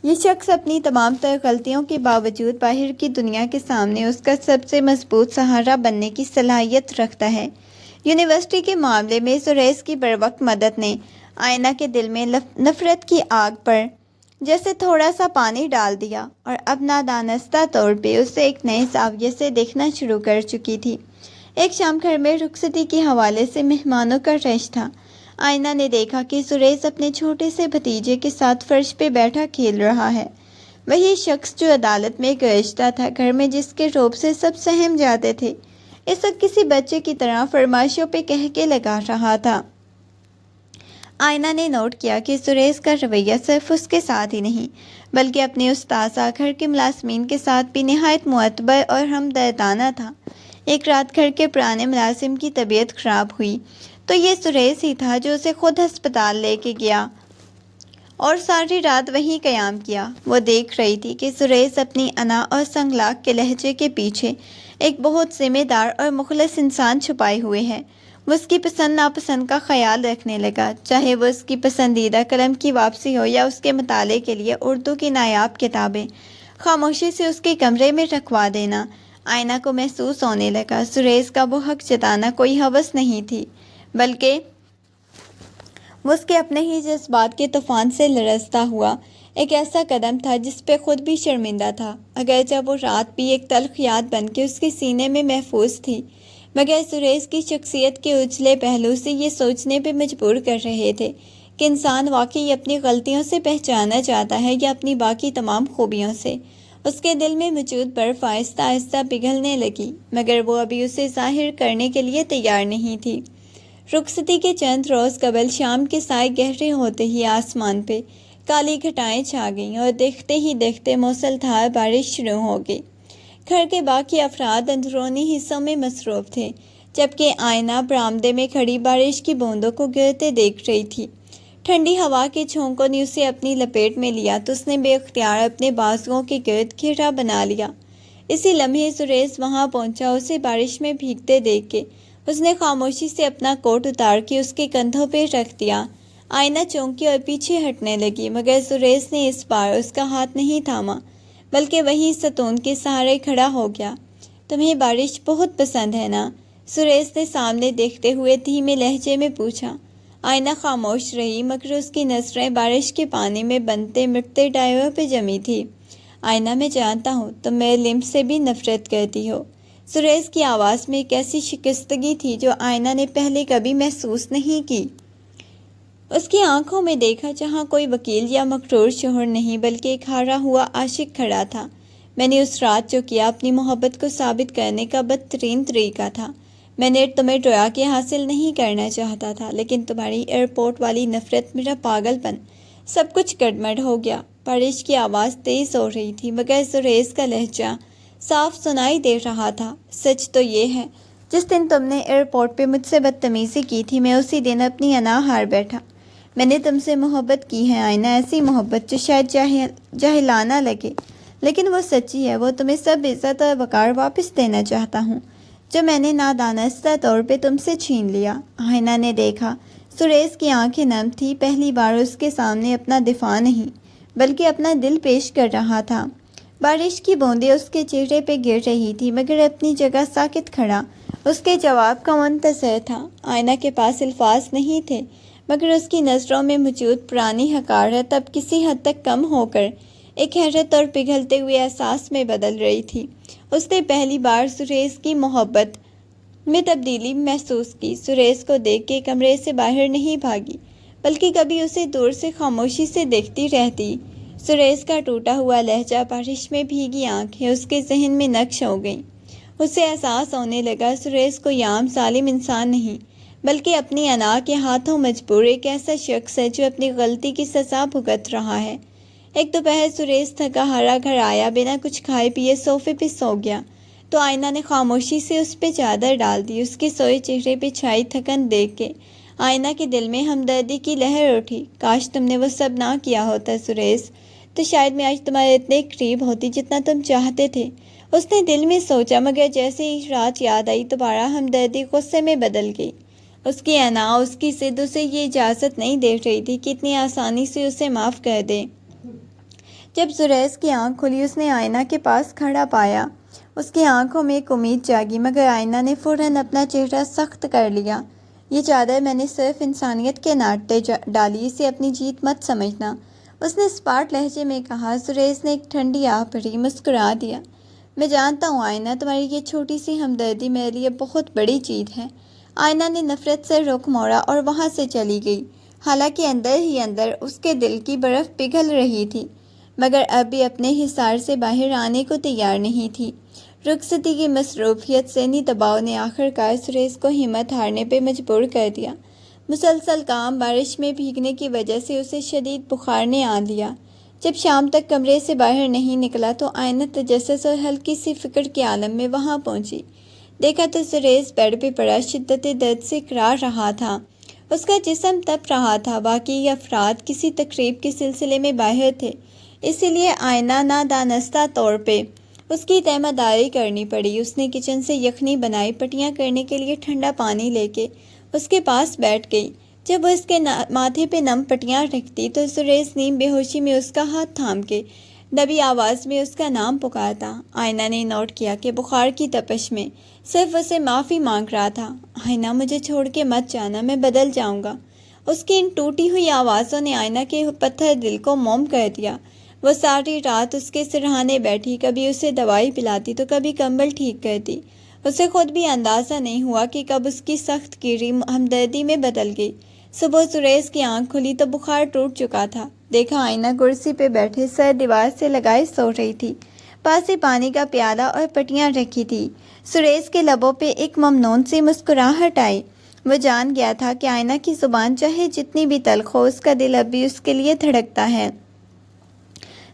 یہ شخص اپنی تمام تر غلطیوں کے باوجود باہر کی دنیا کے سامنے اس کا سب سے مضبوط سہارا بننے کی صلاحیت رکھتا ہے۔ یونیورسٹی کے معاملے میں سریش کی بروقت مدد نے آئینہ کے دل میں نفرت کی آگ پر جیسے تھوڑا سا پانی ڈال دیا اور اب نادانستہ طور پہ اسے ایک نئے زاویے سے دیکھنا شروع کر چکی تھی۔ ایک شام گھر میں رخصتی کے حوالے سے مہمانوں کا رش تھا۔ آئینہ نے دیکھا کہ سریش اپنے چھوٹے سے بھتیجے کے ساتھ فرش پہ بیٹھا کھیل رہا ہے، وہی شخص جو عدالت میں گرجتا تھا، گھر میں جس کے روب سے سب سہم جاتے تھے، اس وقت کسی بچے کی طرح فرمائشوں پہ کہہ کے لگا رہا تھا۔ آئینہ نے نوٹ کیا کہ سریش کا رویہ صرف اس کے ساتھ ہی نہیں بلکہ اپنے استاذہ گھر کے ملازمین کے ساتھ بھی نہایت معتبر اور ہمدردانہ تھا۔ ایک رات گھر کے پرانے ملازم کی طبیعت خراب ہوئی تو یہ سریش ہی تھا جو اسے خود ہسپتال لے کے گیا اور ساری رات وہیں قیام کیا۔ وہ دیکھ رہی تھی کہ سریش اپنی انا اور سنگلاخ کے لہجے کے پیچھے ایک بہت ذمہ دار اور مخلص انسان چھپائے ہوئے ہے۔ وہ اس کی پسند ناپسند کا خیال رکھنے لگا، چاہے وہ اس کی پسندیدہ قلم کی واپسی ہو یا اس کے مطالعے کے لیے اردو کی نایاب کتابیں خاموشی سے اس کے کمرے میں رکھوا دینا۔ آئینہ کو محسوس ہونے لگا سریش کا وہ حق جتانا کوئی ہوس نہیں تھی بلکہ وہ اس کے اپنے ہی جذبات کے طوفان سے لرزتا ہوا ایک ایسا قدم تھا جس پہ خود بھی شرمندہ تھا۔ اگرچہ وہ رات بھی ایک تلخ یاد بن کے اس کے سینے میں محفوظ تھی مگر سریش کی شخصیت کے اجلے پہلو سے یہ سوچنے پہ مجبور کر رہے تھے کہ انسان واقعی اپنی غلطیوں سے پہچانا چاہتا ہے یا اپنی باقی تمام خوبیوں سے۔ اس کے دل میں موجود برف آہستہ آہستہ پگھلنے لگی مگر وہ ابھی اسے ظاہر کرنے کے لیے تیار نہیں تھی۔ رخصتی کے چند روز قبل شام کے سائے گہرے ہوتے ہی آسمان پہ کالی گھٹائیں چھا گئیں اور دیکھتے ہی دیکھتے موسلادھار بارش شروع ہو گئی۔ گھر کے باقی افراد اندرونی حصوں میں مصروف تھے جبکہ آئینہ برآمدے میں کھڑی بارش کی بوندوں کو گرتے دیکھ رہی تھی۔ ٹھنڈی ہوا کے جھونکوں نے اسے اپنی لپیٹ میں لیا تو اس نے بے اختیار اپنے بازوؤں کے گرد گھیرا بنا لیا۔ اسی لمحے سریش وہاں پہنچا۔ اسے بارش میں بھیگتے دیکھ کے اس نے خاموشی سے اپنا کوٹ اتار کے اس کے کندھوں پہ رکھ دیا۔ آئینہ چونکی اور پیچھے ہٹنے لگی مگر سریش نے اس بار اس کا ہاتھ نہیں تھاما بلکہ وہیں ستون کے سہارے کھڑا ہو گیا۔ تمہیں بارش بہت پسند ہے نا؟ سریش نے سامنے دیکھتے ہوئے دھیمے لہجے میں پوچھا۔ آئینہ خاموش رہی مگر اس کی نظریں بارش کے پانی میں بنتے مٹتے ڈائیوں پہ جمی تھی۔ آئینہ میں جانتا ہوں تم میرے لمف سے بھی نفرت کرتی ہو۔ سریش کی آواز میں ایک ایسی شکستگی تھی جو آئینہ نے پہلے کبھی محسوس نہیں کی۔ اس کی آنکھوں میں دیکھا جہاں کوئی وکیل یا مغرور شوہر نہیں بلکہ ایک ہارا ہوا عاشق کھڑا تھا۔ میں نے اس رات جو کیا اپنی محبت کو ثابت کرنے کا بدترین طریقہ تھا۔ میں نے تمہیں ڈرا کے حاصل نہیں کرنا چاہتا تھا لیکن تمہاری ایئرپورٹ والی نفرت، میرا پاگل پن، سب کچھ گڑبڑ ہو گیا۔ بارش کی آواز تیز ہو رہی تھی مگر سریش کا لہجہ صاف سنائی دے رہا تھا۔ سچ تو یہ ہے جس دن تم نے ایئرپورٹ پہ مجھ سے بدتمیزی کی تھی میں اسی دن اپنی انا ہار بیٹھا۔ میں نے تم سے محبت کی ہے آئینہ، ایسی محبت جو شاید جاہلانہ لگے لیکن وہ سچی ہے۔ وہ تمہیں سب عزت اور وقار واپس دینا چاہتا ہوں جو میں نے نادانستہ طور پہ تم سے چھین لیا۔ آئینہ نے دیکھا سریش کی آنکھیں نم تھی، پہلی بار اس کے سامنے اپنا دفاع نہیں بلکہ اپنا دل پیش کر رہا تھا۔ بارش کی بوندیں اس کے چہرے پہ گر رہی تھی مگر اپنی جگہ ساکت کھڑا اس کے جواب کا منتظر تھا۔ آئینہ کے پاس الفاظ نہیں تھے مگر اس کی نظروں میں موجود پرانی حقارت اب کسی حد تک کم ہو کر ایک حیرت اور پگھلتے ہوئے احساس میں بدل رہی تھی۔ اس نے پہلی بار سریش کی میں تبدیلی محسوس کی۔ سریش کو دیکھ کے کمرے سے باہر نہیں بھاگی، بلکہ کبھی اسے دور سے خاموشی سے دیکھتی رہتی۔ سریش کا ٹوٹا ہوا لہجہ، بارش میں بھیگی آنکھیں اس کے ذہن میں نقش ہو گئیں۔ اسے احساس ہونے لگا سریش کوئی عام ظالم انسان نہیں، بلکہ اپنی انا کے ہاتھوں مجبور ایک ایسا شخص ہے جو اپنی غلطی کی سزا بھگت رہا ہے۔ ایک دوپہر سریش تھکا ہارا گھر آیا، بنا کچھ کھائے پیے صوفے پہ سو گیا تو آئینہ نے خاموشی سے اس پہ چادر ڈال دی۔ اس کے سوئے چہرے پہ چھائی تھکن دیکھ کے آئینہ کے دل میں ہمدردی کی لہر اٹھی۔ کاش تم نے وہ سب نہ کیا ہوتا سریش، تو شاید میں آج تمہارے اتنے قریب ہوتی جتنا تم چاہتے تھے۔ اس نے دل میں سوچا، مگر جیسے ہی رات یاد آئی دوبارہ ہمدردی غصے میں بدل گئی۔ اس کی انا، اس کی ضد اسے یہ اجازت نہیں دے رہی تھی کہ اتنی آسانی سے اسے معاف کر دے۔ جب سریش کی آنکھ کھلی اس نے آئینہ کے پاس کھڑا پایا۔ اس کی آنکھوں میں ایک امید جاگی، مگر آئینہ نے فوراً اپنا چہرہ سخت کر لیا۔ یہ چادر میں نے صرف انسانیت کے ناطے ڈالی، اسے اپنی جیت مت سمجھنا، اس نے اسپاٹ لہجے میں کہا۔ سریش نے ایک ٹھنڈی آہ بھری مسکرا دیا۔ میں جانتا ہوں آئینہ، تمہاری یہ چھوٹی سی ہمدردی میرے لیے بہت بڑی چیز ہے۔ آئینہ نے نفرت سے رخ موڑا اور وہاں سے چلی گئی، حالانکہ اندر ہی اندر اس کے دل کی برف پگھل رہی تھی، مگر اب بھی اپنے حصار سے باہر آنے کو تیار نہیں تھی۔ رخصتی کی مصروفیت ذہنی دباؤ نے آخر کار سریش کو ہمت ہارنے پہ مجبور کر دیا۔ مسلسل کام، بارش میں بھیگنے کی وجہ سے اسے شدید بخار نے آن لیا۔ جب شام تک کمرے سے باہر نہیں نکلا تو آئینہ تجسس اور ہلکی سی فکر کے عالم میں وہاں پہنچی۔ دیکھا تو سریش بیڈ پہ پڑا شدت درد سے کراہ رہا تھا، اس کا جسم تپ رہا تھا۔ باقی افراد کسی تقریب کے سلسلے میں باہر تھے، اسی لیے آئینہ نادانستہ طور پہ اس کی تیمارداری کرنی پڑی۔ اس نے کچن سے یخنی بنائی، پٹیاں کرنے کے لیے ٹھنڈا پانی لے کے اس کے پاس بیٹھ گئی۔ جب وہ اس کے ماتھے پہ نم پٹیاں رکھتی تو سریش نیم بے ہوشی میں اس کا ہاتھ تھام کے دبی آواز میں اس کا نام پکارتا۔ آئینہ نے نوٹ کیا کہ بخار کی تپش میں صرف اسے معافی مانگ رہا تھا۔ آئینہ، مجھے چھوڑ کے مت جانا، میں بدل جاؤں گا۔ اس کی ان ٹوٹی ہوئی آوازوں نے آئینہ کے پتھر دل کو موم کر دیا۔ وہ ساری رات اس کے سرہانے بیٹھی، کبھی اسے دوائی پلاتی تو کبھی کمبل ٹھیک کرتی۔ اسے خود بھی اندازہ نہیں ہوا کہ کب اس کی سخت گیری ہمدردی میں بدل گئی۔ صبح سریش کی آنکھ کھلی تو بخار ٹوٹ چکا تھا۔ دیکھا آئینہ کرسی پہ بیٹھے سر دیوار سے لگائے سو رہی تھی، پاس ہی پانی کا پیالہ اور پٹیاں رکھی تھی۔ سریش کے لبوں پہ ایک ممنون سی مسکراہٹ آئی۔ وہ جان گیا تھا کہ آئینہ کی زبان چاہے جتنی بھی تلخ ہو، اس کا دل اب بھی اس کے لیے دھڑکتا ہے۔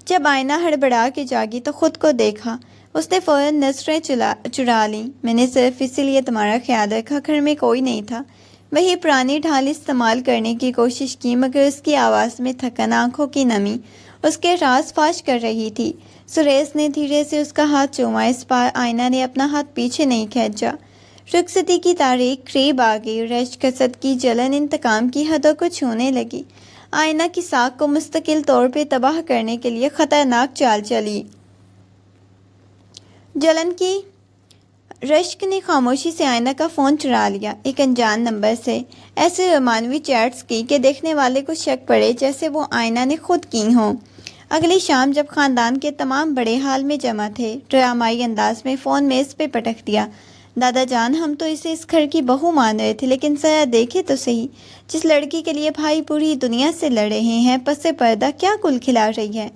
جب آئینہ ہڑبڑا کے جاگی تو خود کو دیکھا، اس نے فوراً نظریں چرا لیں۔ میں نے صرف اسی لیے تمہارا خیال رکھا، گھر میں کوئی نہیں تھا۔ وہی پرانی ڈھال استعمال کرنے کی کوشش کی، مگر اس کی آواز میں تھکن، آنکھوں کی نمی اس کے راز فاش کر رہی تھی۔ سریش نے دھیرے سے اس کا ہاتھ چوما۔ اس بار آئینہ نے اپنا ہاتھ پیچھے نہیں کھینچا۔ رخصتی کی تاریخ قریب آ گئی، رشک، حسد کی جلن انتقام کی حدوں کو چھونے لگی۔ آئینہ کی ساکھ کو مستقل طور پہ تباہ کرنے کے لیے خطرناک چال چلی۔ جلن کی رشک نے خاموشی سے آئینہ کا فون چرا لیا، ایک انجان نمبر سے ایسے رومانوی چیٹس کی کہ دیکھنے والے کو شک پڑے جیسے وہ آئینہ نے خود کی ہوں۔ اگلی شام جب خاندان کے تمام بڑے ہال میں جمع تھے، ڈرامائی انداز میں فون میز پہ پٹک دیا۔ دادا جان، ہم تو اسے اس گھر کی بہو مان رہے تھے، لیکن ذرا دیکھے تو صحیح، جس لڑکی کے لیے بھائی پوری دنیا سے لڑ رہے ہیں، پس پردہ کیا گل کھلا رہی ہے،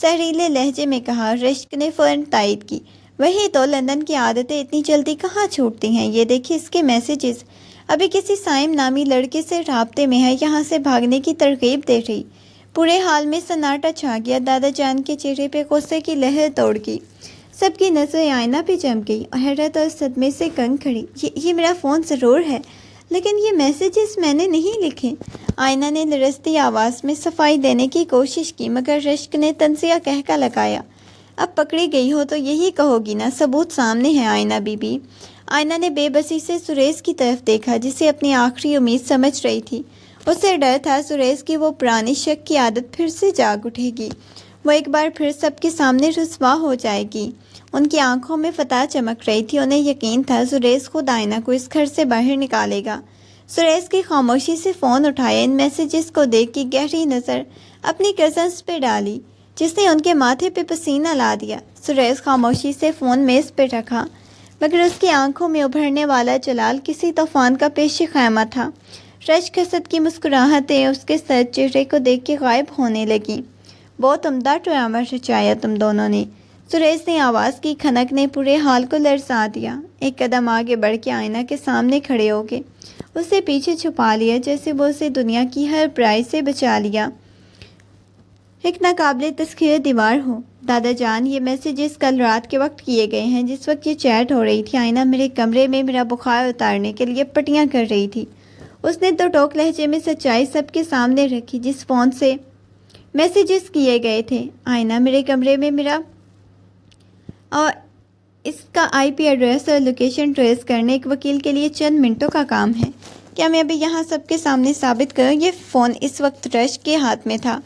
زہریلے لہجے میں کہا۔ رشک نے فوراً تائید کی، وہی تو، لندن کی عادتیں اتنی جلدی کہاں چھوٹتی ہیں، یہ دیکھیں اس کے میسیجز، ابھی کسی سائم نامی لڑکے سے رابطے میں ہے، یہاں سے بھاگنے کی ترغیب دے رہی۔ پورے حال میں سناٹا چھا گیا۔ دادا جان کے چہرے پہ غصے کی لہر دوڑ گئی، سب کی نظریں آئینہ پہ جم گئی، حیرت اور صدمے سے کنگ کھڑی۔ یہ میرا فون ضرور ہے، لیکن یہ میسیجز میں نے نہیں لکھے۔ آئینہ نے لرزتی آواز میں صفائی دینے کی کوشش کی، مگر رشک نے تنزیہ کہکا لگایا، اب پکڑی گئی ہو تو یہی کہو گی نا، ثبوت سامنے ہے آئینہ بی بی۔ آئینہ نے بے بسی سے سریش کی طرف دیکھا، جسے اپنی آخری امید سمجھ رہی تھی۔ اسے ڈر تھا سریش کی وہ پرانی شک کی عادت پھر سے جاگ اٹھے گی، وہ ایک بار پھر سب کے سامنے رسوا ہو جائے گی۔ ان کی آنکھوں میں فتح چمک رہی تھی، انہیں یقین تھا سریش خود آئینہ کو اس گھر سے باہر نکالے گا۔ سریش کی خاموشی سے فون اٹھایا، ان میسیجز کو دیکھ کے گہری نظر اپنی کزنس پہ ڈالی، جس نے ان کے ماتھے پہ پسینہ لا دیا۔ سریش خاموشی سے فون میز پہ رکھا، مگر اس کی آنکھوں میں ابھرنے والا جلال کسی طوفان کا پیش خیمہ تھا۔ رشک حسد کی مسکراہٹیں اس کے سر چہرے کو دیکھ کے غائب ہونے لگیں۔ بہت عمدہ ڈرامہ رچایا تم دونوں نے، سریش نے آواز کی کھنک نے پورے حال کو لرزا دیا۔ ایک قدم آگے بڑھ کے آئینہ کے سامنے کھڑے ہو گئے، اسے پیچھے چھپا لیا جیسے وہ اسے دنیا کی ہر برائی سے بچا لیا، ایک ناقابل تسخیر دیوار ہو۔ دادا جان، یہ میسیجز کل رات کے وقت کیے گئے ہیں جس وقت یہ چیٹ ہو رہی تھی۔ آئینہ میرے کمرے میں میرا بخار اتارنے کے لیے پٹیاں کر رہی تھی۔ اس نے تو ٹوک لہجے میں سچائی سب کے سامنے رکھی۔ جس فون سے میسیجز کیے گئے تھے آئینہ میرے کمرے میں میرا، اور اس کا آئی پی ایڈریس اور لوکیشن ٹریس کرنے ایک وکیل کے لیے چند منٹوں کا کام ہے۔ کیا میں ابھی یہاں سب کے سامنے ثابت کروں؟ یہ فون اس وقت رشک کے ہاتھ میں تھا۔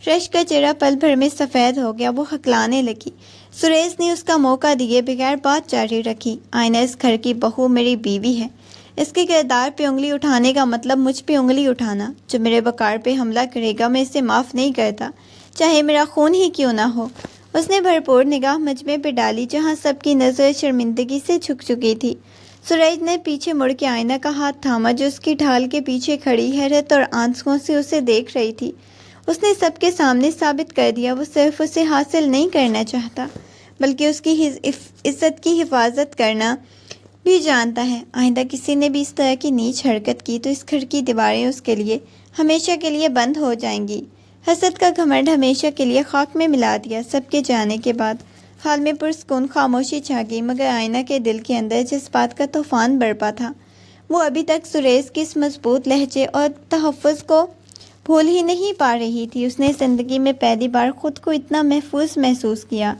رشک کا چہرہ پل بھر میں سفید ہو گیا، وہ ہکلانے لگی۔ سریش نے اس کا موقع دیے بغیر بات جاری رکھی۔ آئینہ اس گھر کی بہو میری بیوی ہے، اس کے کردار پہ انگلی اٹھانے کا مطلب مجھ پہ انگلی اٹھانا۔ جو میرے وقار پہ حملہ کرے گا میں اسے معاف نہیں کرتا، چاہے میرا خون ہی کیوں نہ ہو۔ اس نے بھرپور نگاہ مجمع پہ ڈالی جہاں سب کی نظر شرمندگی سے جھک چکی تھی۔ سورج نے پیچھے مڑ کے آئینہ کا ہاتھ تھاما جو اس کی ڈھال کے پیچھے کھڑی حیرت اور آنسوؤں سے اسے دیکھ رہی تھی۔ اس نے سب کے سامنے ثابت کر دیا وہ صرف اسے حاصل نہیں کرنا چاہتا بلکہ اس کی عزت کی حفاظت کرنا بھی جانتا ہے۔ آئندہ کسی نے بھی اس طرح کی نیچ حرکت کی تو اس گھر کی دیواریں اس کے لیے ہمیشہ کے لیے بند ہو جائیں گی۔ حسد کا گھمنڈ ہمیشہ کے لیے خاک میں ملا دیا۔ سب کے جانے کے بعد حال میں پرسکون خاموشی چھا گئی، مگر آئینہ کے دل کے اندر جس بات کا طوفان برپا تھا وہ ابھی تک سریش کی اس مضبوط لہجے اور تحفظ کو بھول ہی نہیں پا رہی تھی۔ اس نے زندگی میں پہلی بار خود کو اتنا محفوظ محسوس کیا۔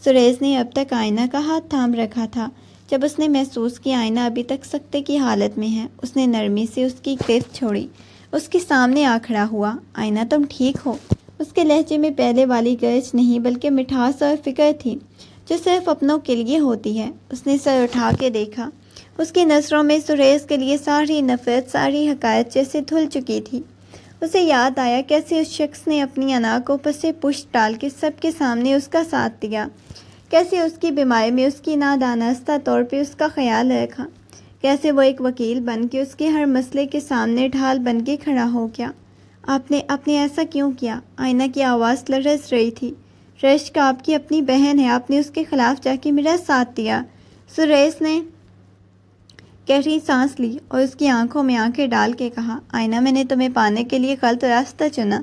سریش نے اب تک آئینہ کا ہاتھ تھام رکھا تھا۔ جب اس نے محسوس کیا آئینہ ابھی تک سکتے کی حالت میں ہے، اس نے نرمی سے اس کی گرفت چھوڑی، اس کے سامنے آ کھڑا ہوا۔ آئینہ تم ٹھیک ہو؟ اس کے لہجے میں پہلے والی گرج نہیں بلکہ مٹھاس اور فکر تھی جو صرف اپنوں کے لیے ہوتی ہے۔ اس نے سر اٹھا کے دیکھا، اس کی نظروں میں سریش کے لیے ساری نفرت، ساری حقارت جیسے دھل چکی تھی۔ اسے یاد آیا کیسے اس شخص نے اپنی انا کو پسے پشت ڈال کے سب کے سامنے اس کا ساتھ دیا، کیسے اس کی بیماری میں اس کی نادانستہ طور پہ اس کا خیال رکھا، کیسے وہ ایک وکیل بن کے اس کے ہر مسئلے کے سامنے ڈھال بن کے کھڑا ہو گیا۔ آپ نے ایسا کیوں کیا؟ آئینہ کی آواز لرز رہی تھی۔ رشک آپ کی اپنی بہن ہے، آپ نے اس کے خلاف جا کے میرا ساتھ دیا۔ سریش نے گہری سانس لی اور اس کی آنکھوں میں آنکھیں ڈال کے کہا، آئینہ میں نے تمہیں پانے کے لیے غلط راستہ چنا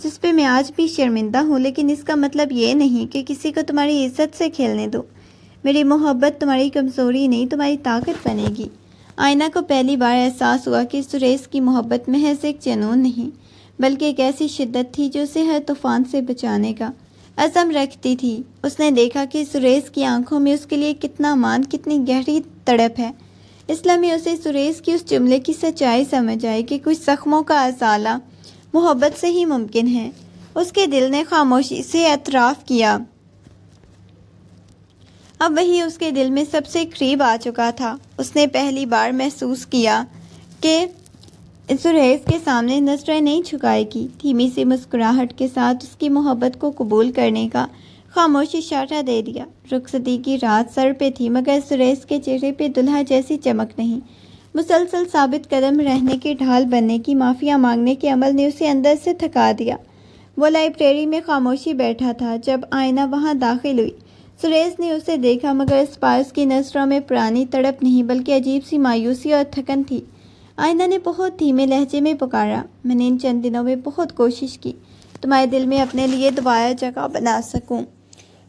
جس پہ میں آج بھی شرمندہ ہوں، لیکن اس کا مطلب یہ نہیں کہ کسی کو تمہاری عزت سے کھیلنے دو۔ میری محبت تمہاری کمزوری نہیں تمہاری طاقت بنے گی۔ آئینہ کو پہلی بار احساس ہوا کہ سریش کی محبت محض ایک جنون نہیں بلکہ ایک ایسی شدت تھی جو اسے ہر طوفان سے بچانے کا عزم رکھتی تھی۔ اس نے دیکھا کہ سریش کی آنکھوں میں اس کے لیے کتنا مان، کتنی گہری تڑپ ہے۔ اس لمحے اسے سریش کی اس جملے کی سچائی سمجھ آئی کہ کچھ زخموں کا ازالہ محبت سے ہی ممکن ہے۔ اس کے دل نے خاموشی سے اعتراف کیا، اب وہی اس کے دل میں سب سے قریب آ چکا تھا۔ اس نے پہلی بار محسوس کیا کہ سریش کے سامنے نظریں نہیں جھکائے گی۔ دھیمی سی مسکراہٹ کے ساتھ اس کی محبت کو قبول کرنے کا خاموش اشارہ دے دیا۔ رخصتی کی رات سر پہ تھی مگر سریش کے چہرے پہ دلہا جیسی چمک نہیں۔ مسلسل ثابت قدم رہنے کے ڈھال بننے کی معافیا مانگنے کے عمل نے اسے اندر سے تھکا دیا۔ وہ لائبریری میں خاموشی بیٹھا تھا جب آئینہ وہاں داخل ہوئی۔ سریش نے اسے دیکھا مگر اس بار اس کی نظروں میں پرانی تڑپ نہیں بلکہ عجیب سی مایوسی اور تھکن تھی۔ آئینہ نے بہت دھیمے لہجے میں پکارا، میں نے ان چند دنوں میں بہت کوشش کی تمہارے دل میں اپنے لیے دوبارہ جگہ بنا سکوں۔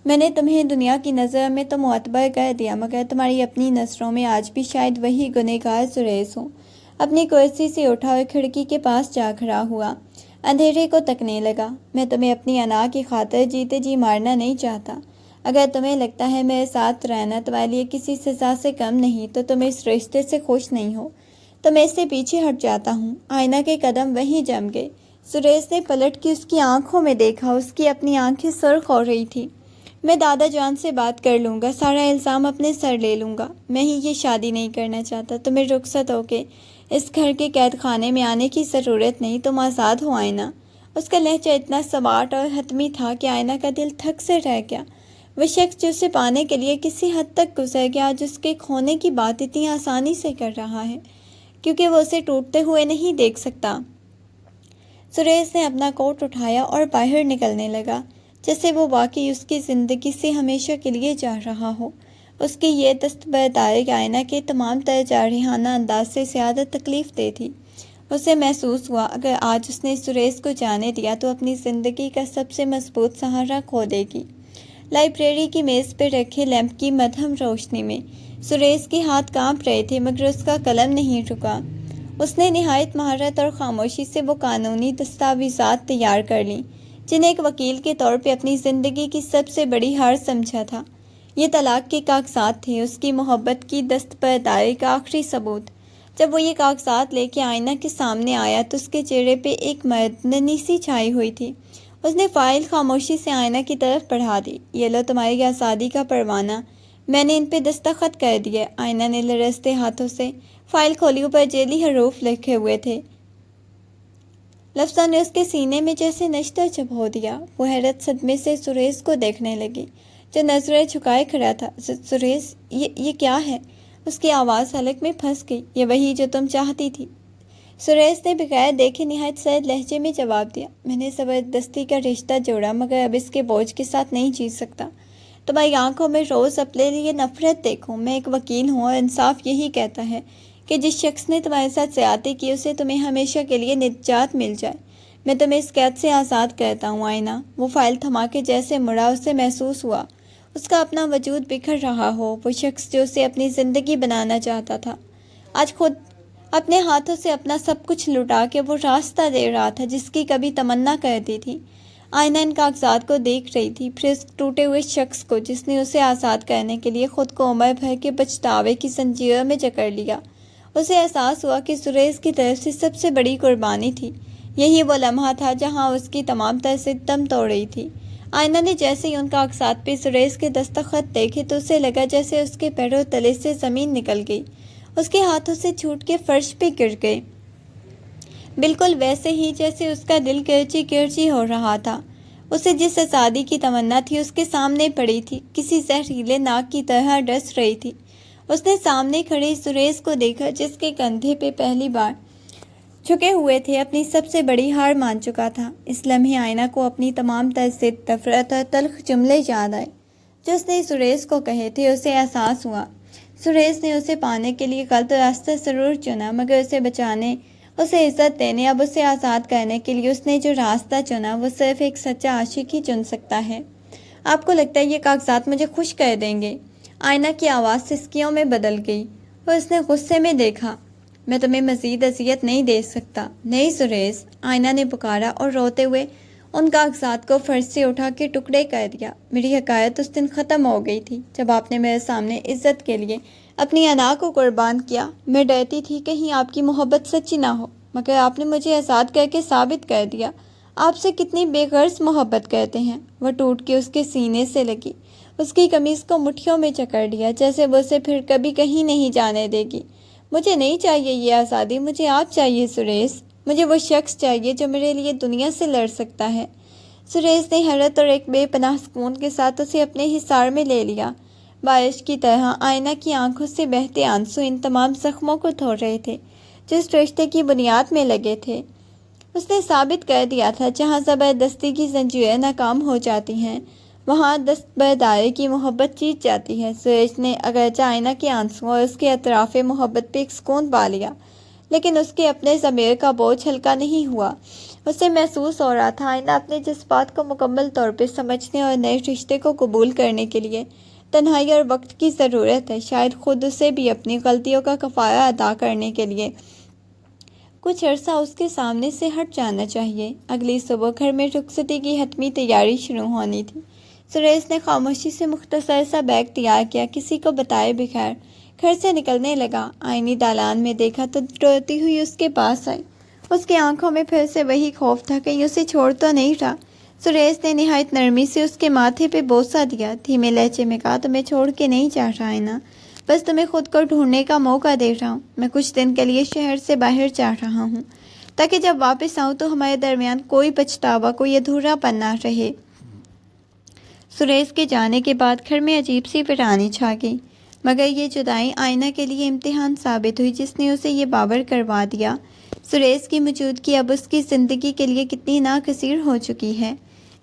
میں نے تمہیں دنیا کی نظر میں تو معتبر کر دیا مگر تمہاری اپنی نظروں میں آج بھی شاید وہی گنہگار سریش ہوں۔ اپنی کرسی سے اٹھا اور کھڑکی کے پاس جا کھڑا ہوا، اندھیرے کو تکنے لگا۔ میں تمہیں اپنی انا کی خاطر جیتے جی مارنا نہیں چاہتا۔ اگر تمہیں لگتا ہے میرے ساتھ رہنا تمہارے لیے کسی سزا سے کم نہیں تو تم اس رشتے سے خوش نہیں ہو تو میں اس سے پیچھے ہٹ جاتا ہوں۔ آئینہ کے قدم وہیں جم گئے۔ سریش نے پلٹ کے اس کی آنکھوں میں دیکھا، اس کی اپنی آنکھیں سرخ ہو رہی تھی۔ میں دادا جان سے بات کر لوں گا، سارا الزام اپنے سر لے لوں گا۔ میں ہی یہ شادی نہیں کرنا چاہتا، تمہیں رخصت ہو کے اس گھر کے قید خانے میں آنے کی ضرورت نہیں، تم آزاد ہو آئینہ۔ اس کا لہجہ اتنا سواٹ اور حتمی تھا کہ آئینہ کا دل تھک سے رہ گیا۔ وہ شخص جو اسے پانے کے لیے کسی حد تک گزر گیا، آج اس کے کھونے کی بات اتنی آسانی سے کر رہا ہے کیونکہ وہ اسے ٹوٹتے ہوئے نہیں دیکھ سکتا۔ سریش نے اپنا کوٹ اٹھایا اور باہر نکلنے لگا، جیسے وہ واقعی اس کی زندگی سے ہمیشہ کے لیے جا رہا ہو۔ اس کی یہ دستبرداری آئینہ کے تمام تر جارحانہ انداز سے زیادہ تکلیف دہ تھی۔ اسے محسوس ہوا اگر آج اس نے سریش کو جانے دیا تو اپنی زندگی کا سب سے مضبوط سہارا کھو دے گی۔ لائبریری کی میز پر رکھے لیمپ کی مدھم روشنی میں سریش کے ہاتھ کانپ رہے تھے، مگر اس کا قلم نہیں رکا۔ اس نے نہایت مہارت اور خاموشی سے وہ قانونی دستاویزات تیار کر لیں جنہیں ایک وکیل کے طور پہ اپنی زندگی کی سب سے بڑی ہار سمجھا تھا۔ یہ طلاق کے کاغذات تھے، اس کی محبت کی دستبرداری کا آخری ثبوت۔ جب وہ یہ کاغذات لے کے آئینہ کے سامنے آیا تو اس کے چہرے پہ ایک مردنی سی چھائی ہوئی تھی۔ اس نے فائل خاموشی سے آئینہ کی طرف بڑھا دی۔ یہ لو تمہاری آزادی کا پروانہ، میں نے ان پہ دستخط کر دیے۔ آئینہ نے لرزتے ہاتھوں سے فائل کھولی، اوپر جیلی حروف لکھے ہوئے تھے۔ لفظوں نے اس کے سینے میں جیسے نشتر چبھو دیا۔ وہ حیرت صدمے سے سریش کو دیکھنے لگی جو نظریں جھکائے کھڑا تھا۔ سریش، یہ کیا ہے؟ اس کی آواز حلق میں پھنس گئی۔ یہ وہی جو تم چاہتی تھی۔ سریش نے بغیر دیکھے نہایت سرد لہجے میں جواب دیا، میں نے زبردستی کا رشتہ جوڑا مگر اب اس کے بوجھ کے ساتھ نہیں جی سکتا۔ تمہاری آنکھوں میں روز اپنے لیے نفرت دیکھوں۔ میں ایک وکیل ہوں اور انصاف یہی کہتا ہے کہ جس شخص نے تمہارے ساتھ زیادتی کی اسے تمہیں ہمیشہ کے لیے نجات مل جائے۔ میں تمہیں اس قید سے آزاد کرتا ہوں۔ آئینہ وہ فائل تھما کے جیسے مڑا، اسے محسوس ہوا اس کا اپنا وجود بکھر رہا ہو۔ وہ شخص جو اسے اپنی زندگی بنانا چاہتا تھا آج خود اپنے ہاتھوں سے اپنا سب کچھ لٹا کے وہ راستہ دے رہا تھا جس کی کبھی تمنا کرتی تھی۔ آئینہ ان کاغذات کو دیکھ رہی تھی، پھر اس ٹوٹے ہوئے شخص کو جس نے اسے آزاد کرنے کے لیے خود کو عمر بھر کے پچھتاوے کی زنجیروں میں جکڑ لیا۔ اسے احساس ہوا کہ سریش کی طرف سے سب سے بڑی قربانی تھی۔ یہی وہ لمحہ تھا جہاں اس کی تمام تر دم توڑ رہی تھی۔ آئینہ نے جیسے ہی ان کاغذات پہ سریش کے دستخط دیکھے تو اسے لگا جیسے اس کے پیروں تلے سے زمین نکل گئی، اس کے ہاتھوں سے چھوٹ کے فرش پہ گر گئے، بالکل ویسے ہی جیسے اس کا دل کرچی کرچی ہو رہا تھا۔ اسے جس آزادی کی تمنا تھی اس کے سامنے پڑی تھی، کسی زہریلے ناگ کی طرح ڈس رہی تھی۔ اس نے سامنے کھڑے سریش کو دیکھا جس کے کندھے پہ پہلی بار جھکے ہوئے تھے، اپنی سب سے بڑی ہار مان چکا تھا۔ اس لمحے آئینہ کو اپنی تمام تر ضد، نفرت اور تلخ جملے یاد آئے جو اس نے سریش کو کہے تھے۔ اسے احساس ہوا سریش نے اسے پانے کے لیے غلط راستہ ضرور چنا، مگر اسے بچانے، اسے عزت دینے، اب اسے آزاد کرنے کے لیے اس نے جو راستہ چنا وہ صرف ایک سچا عاشق ہی چن سکتا ہے۔ آپ کو لگتا ہے یہ کاغذات مجھے خوش کر دیں گے؟ آئینہ کی آواز سسکیوں میں بدل گئی اور اس نے غصے میں دیکھا۔ میں تمہیں مزید اذیت نہیں دے سکتا۔ نہیں سریش، آئینہ نے پکارا اور روتے ہوئے ان کاغذات کو فرش سے اٹھا کے ٹکڑے کر دیا۔ میری حکایت اس دن ختم ہو گئی تھی جب آپ نے میرے سامنے عزت کے لیے اپنی انا کو قربان کیا۔ میں ڈرتی تھی کہیں آپ کی محبت سچی نہ ہو، مگر آپ نے مجھے آزاد کر کے ثابت کر دیا آپ سے کتنی بے غرض محبت کرتے ہیں۔ وہ ٹوٹ کے اس کے سینے سے لگی، اس کی قمیض کو مٹھیوں میں جکڑ لیا جیسے وہ اسے پھر کبھی کہیں نہیں جانے دے گی۔ مجھے نہیں چاہیے یہ آزادی، مجھے آپ چاہیے سریش۔ مجھے وہ شخص چاہیے جو میرے لیے دنیا سے لڑ سکتا ہے۔ سریش نے حیرت اور ایک بے پناہ سکون کے ساتھ اسے اپنے حصار میں لے لیا۔ بارش کی طرح آئینہ کی آنکھوں سے بہتے آنسو ان تمام زخموں کو دھو رہے تھے جو اس رشتے کی بنیاد میں لگے تھے۔ اس نے ثابت کر دیا تھا جہاں زبردستی کی زنجیریں ناکام ہو جاتی ہیں وہاں دستبرداری کی محبت جیت جاتی ہے۔ سریش نے اگرچہ آئینہ کے آنسو اور اس کے اطراف محبت پہ ایک سکون پا لیا، لیکن اس کے اپنے ضمیر کا بوجھ ہلکا نہیں ہوا۔ اسے محسوس ہو رہا تھا آئینہ اپنے جذبات کو مکمل طور پہ سمجھنے اور نئے رشتے کو قبول کرنے کے لیے تنہائی اور وقت کی ضرورت ہے، شاید خود اسے بھی اپنی غلطیوں کا کفارہ ادا کرنے کے لیے کچھ عرصہ اس کے سامنے سے ہٹ جانا چاہیے۔ اگلی صبح گھر میں رخصتی کی حتمی تیاری شروع ہونی تھی۔ سریش نے خاموشی سے مختصر سا بیگ تیار کیا، کسی کو بتائے بغیر گھر سے نکلنے لگا۔ آئینی دالان میں دیکھا تو روتی ہوئی اس کے پاس آئی۔ اس کی آنکھوں میں پھر سے وہی خوف تھا، کہیں اسے چھوڑ تو نہیں رہا۔ سریش نے نہایت نرمی سے اس کے ماتھے پہ بوسہ دیا، دھیمے لہجے میں کہا، تمہیں چھوڑ کے نہیں جا رہا آئینہ، بس تمہیں خود کو ڈھونڈنے کا موقع دے رہا ہوں۔ میں کچھ دن کے لیے شہر سے باہر جا رہا ہوں تاکہ جب واپس آؤں تو ہمارے درمیان کوئی پچھتاوا، کوئی ادھورا پن نہ رہے۔ سریش کے جانے کے بعد گھر میں عجیب سی ویرانی چھا گئی، مگر یہ جدائی آئینہ کے لیے امتحان ثابت ہوئی، جس نے اسے یہ باور کروا دیا سریش کی موجودگی اب اس کی زندگی کے لیے کتنی ناگزیر ہو چکی ہے۔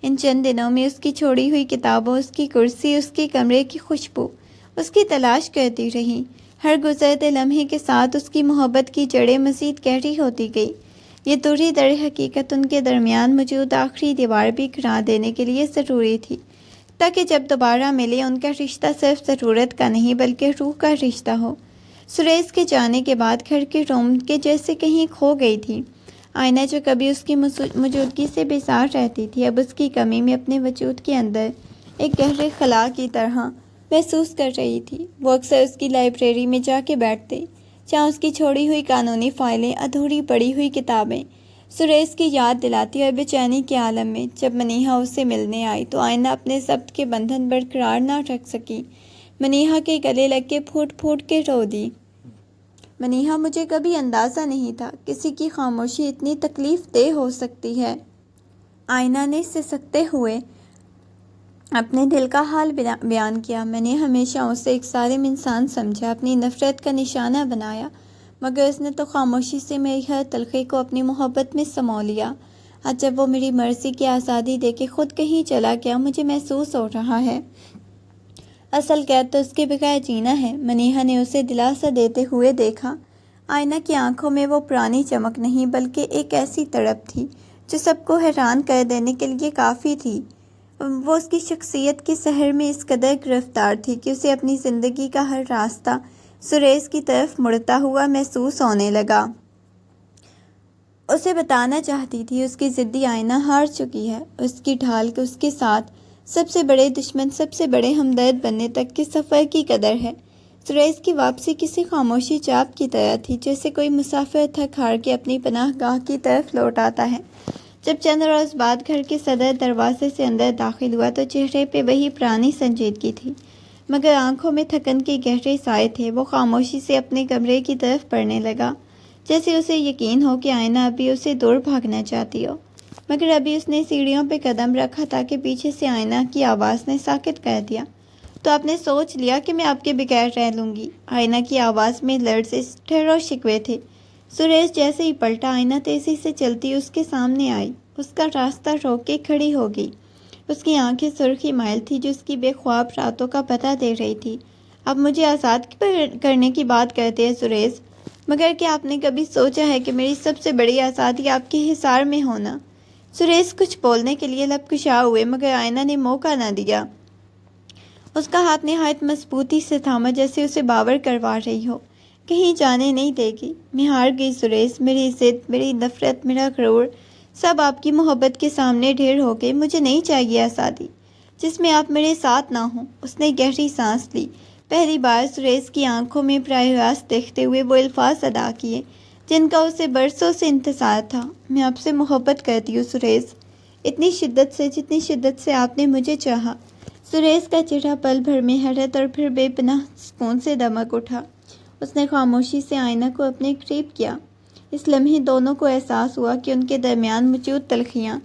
ان چند دنوں میں اس کی چھوڑی ہوئی کتابوں، اس کی کرسی، اس کے کمرے کی خوشبو اس کی تلاش کرتی رہی۔ ہر گزرتے لمحے کے ساتھ اس کی محبت کی جڑیں مزید گہری ہوتی گئی۔ یہ دوری در حقیقت ان کے درمیان موجود آخری دیوار بھی گرا دینے کے لیے ضروری تھی، تاکہ جب دوبارہ ملے ان کا رشتہ صرف ضرورت کا نہیں بلکہ روح کا رشتہ ہو۔ سریش کے جانے کے بعد گھر کے روم کے جیسے کہیں کھو گئی تھی۔ آئینہ جو کبھی اس کی موجودگی سے بیزار رہتی تھی، اب اس کی کمی میں اپنے وجود کے اندر ایک گہرے خلا کی طرح محسوس کر رہی تھی۔ وہ اکثر اس کی لائبریری میں جا کے بیٹھتے، جہاں اس کی چھوڑی ہوئی قانونی فائلیں، ادھوری پڑی ہوئی کتابیں سریش کی یاد دلاتی، اور بے چینی کے عالم میں جب منیہا اس سے ملنے آئی تو آئینہ اپنے ضبط کے بندھن برقرار نہ رکھ سکی۔ منیہا کے گلے لگ کے پھوٹ پھوٹ کے رو دی۔ منیہا، مجھے کبھی اندازہ نہیں تھا کسی کی خاموشی اتنی تکلیف دہ ہو سکتی ہے۔ آئینہ نے سسکتے ہوئے اپنے دل کا حال بیان کیا۔ میں نے ہمیشہ اسے ایک ظالم انسان سمجھا، اپنی نفرت کا نشانہ بنایا، مگر اس نے تو خاموشی سے میری ہر تلخی کو اپنی محبت میں سمو لیا۔ آج جب وہ میری مرضی کی آزادی دے کے خود کہیں چلا گیا، مجھے محسوس ہو رہا ہے اصل قید تو اس کے بغیر جینا ہے۔ منیہا نے اسے دلاسا دیتے ہوئے دیکھا۔ آئینہ کی آنکھوں میں وہ پرانی چمک نہیں بلکہ ایک ایسی تڑپ تھی جو سب کو حیران کر دینے کے لیے کافی تھی۔ وہ اس کی شخصیت کے سحر میں اس قدر گرفتار تھی کہ اسے اپنی زندگی کا ہر راستہ سریش کی طرف مڑتا ہوا محسوس ہونے لگا۔ اسے بتانا چاہتی تھی اس کی ضدی آئینہ ہار چکی ہے، اس کی ڈھال کے اس کے ساتھ سب سے بڑے دشمن، سب سے بڑے ہمدرد بننے تک کے سفر کی قدر ہے۔ سریش کی واپسی کسی خاموشی چاپ کی طرح تھی، جیسے کوئی مسافر تھک ہار کے اپنی پناہ گاہ کی طرف لوٹ آتا ہے۔ جب چند روز بعد گھر کے صدر دروازے سے اندر داخل ہوا تو چہرے پہ وہی پرانی سنجیدگی تھی، مگر آنکھوں میں تھکن کے گہرے سائے تھے۔ وہ خاموشی سے اپنے کمرے کی طرف بڑھنے لگا، جیسے اسے یقین ہو کہ آئینہ ابھی اسے دور بھاگنا چاہتی ہو، مگر ابھی اس نے سیڑھیوں پہ قدم رکھا تھا کہ پیچھے سے آئینہ کی آواز نے ساکت کر دیا۔ تو آپ نے سوچ لیا کہ میں آپ کے بغیر رہ لوں گی؟ آئینہ کی آواز میں لرزش، ڈر و شکوے تھے۔ سریش جیسے ہی پلٹا، آئینہ تیزی سے چلتی اس کے سامنے آئی، اس کا راستہ روک کے کھڑی ہو گئی۔ اس کی آنکھیں سرخی مائل تھی جو اس کی بے خواب راتوں کا پتہ دے رہی تھی۔ اب مجھے آزاد کرنے کی بات کرتے ہیں سریش، مگر کیا آپ نے کبھی سوچا ہے کہ میری سب سے بڑی آزادی آپ کے حصار میں ہونا؟ سریش کچھ بولنے کے لیے لب کشا ہوئے، مگر آئینہ نے موقع نہ دیا۔ اس کا ہاتھ نہایت مضبوطی سے تھاما، جیسے اسے باور کروا رہی ہو کہیں جانے نہیں دے گی۔ میں ہار گئی سریش، میری ضد، میری نفرت، میرا غرور سب آپ کی محبت کے سامنے ڈھیر ہو گئے۔ مجھے نہیں چاہیے آزادی جس میں آپ میرے ساتھ نہ ہوں۔ اس نے گہری سانس لی۔ پہلی بار سریش کی آنکھوں میں براہ راست دیکھتے ہوئے وہ الفاظ ادا کیے جن کا اسے برسوں سے انتظار تھا۔ میں آپ سے محبت کرتی ہوں سریش، اتنی شدت سے جتنی شدت سے آپ نے مجھے چاہا۔ سریش کا چہرہ پل بھر میں حیرت اور پھر بے پناہ سکون سے دمک اٹھا۔ اس نے خاموشی سے آئینہ کو اپنے قریب کیا۔ اس لمحے دونوں کو احساس ہوا کہ ان کے درمیان موجود تلخیاں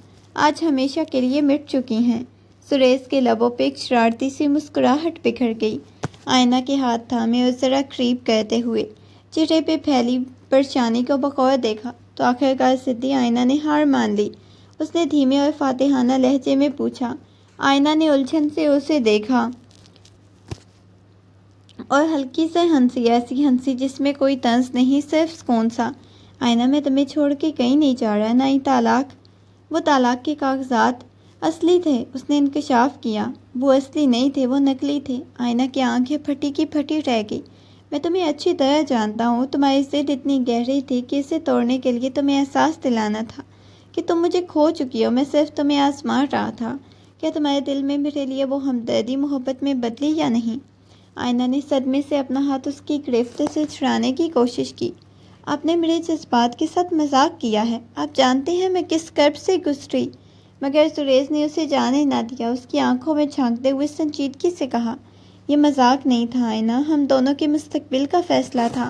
آج ہمیشہ کے لیے مٹ چکی ہیں۔ سریش کے لبوں پہ ایک شرارتی سی مسکراہٹ بکھر گئی۔ آئینہ کے ہاتھ تھامے اور ذرا قریب کرتے ہوئے چہرے پہ پھیلی پریشانی کو بغور دیکھا تو آخرکار ضدی آئینہ نے ہار مان لی۔ اس نے دھیمے اور فاتحانہ لہجے میں پوچھا۔ آئینہ نے الجھن سے اسے دیکھا اور ہلکی سے ہنسی، ایسی ہنسی جس میں کوئی طنز نہیں، صرف سکون سا۔ آئینہ، میں تمہیں چھوڑ کے کہیں نہیں جا رہا، نہ ہی طلاق۔ وہ طلاق کے کاغذات اصلی تھے، اس نے انکشاف کیا۔ وہ اصلی نہیں تھے، وہ نقلی تھے۔ آئینہ کی آنکھیں پھٹی کی پھٹی رہ گئی۔ میں تمہیں اچھی طرح جانتا ہوں، تمہاری ضد اتنی گہری تھی کہ اسے توڑنے کے لیے تمہیں احساس دلانا تھا کہ تم مجھے کھو چکی ہو، میں صرف تمہیں آزما رہا تھا۔ کیا تمہارے دل میں میرے لیے وہ ہمدردی محبت میں بدلی یا نہیں؟ آئینہ نے صدمے سے اپنا ہاتھ اس کی گرفت سے چھڑانے کی کوشش کی۔ آپ نے میرے جذبات کے ساتھ مذاق کیا ہے، آپ جانتے ہیں میں کس کرب سے گزری۔ مگر سریش نے اسے جانے نہ دیا، اس کی آنکھوں میں جھانکتے ہوئے سنجیدگی سے کہا، یہ مذاق نہیں تھا آئینہ، ہم دونوں کے مستقبل کا فیصلہ تھا۔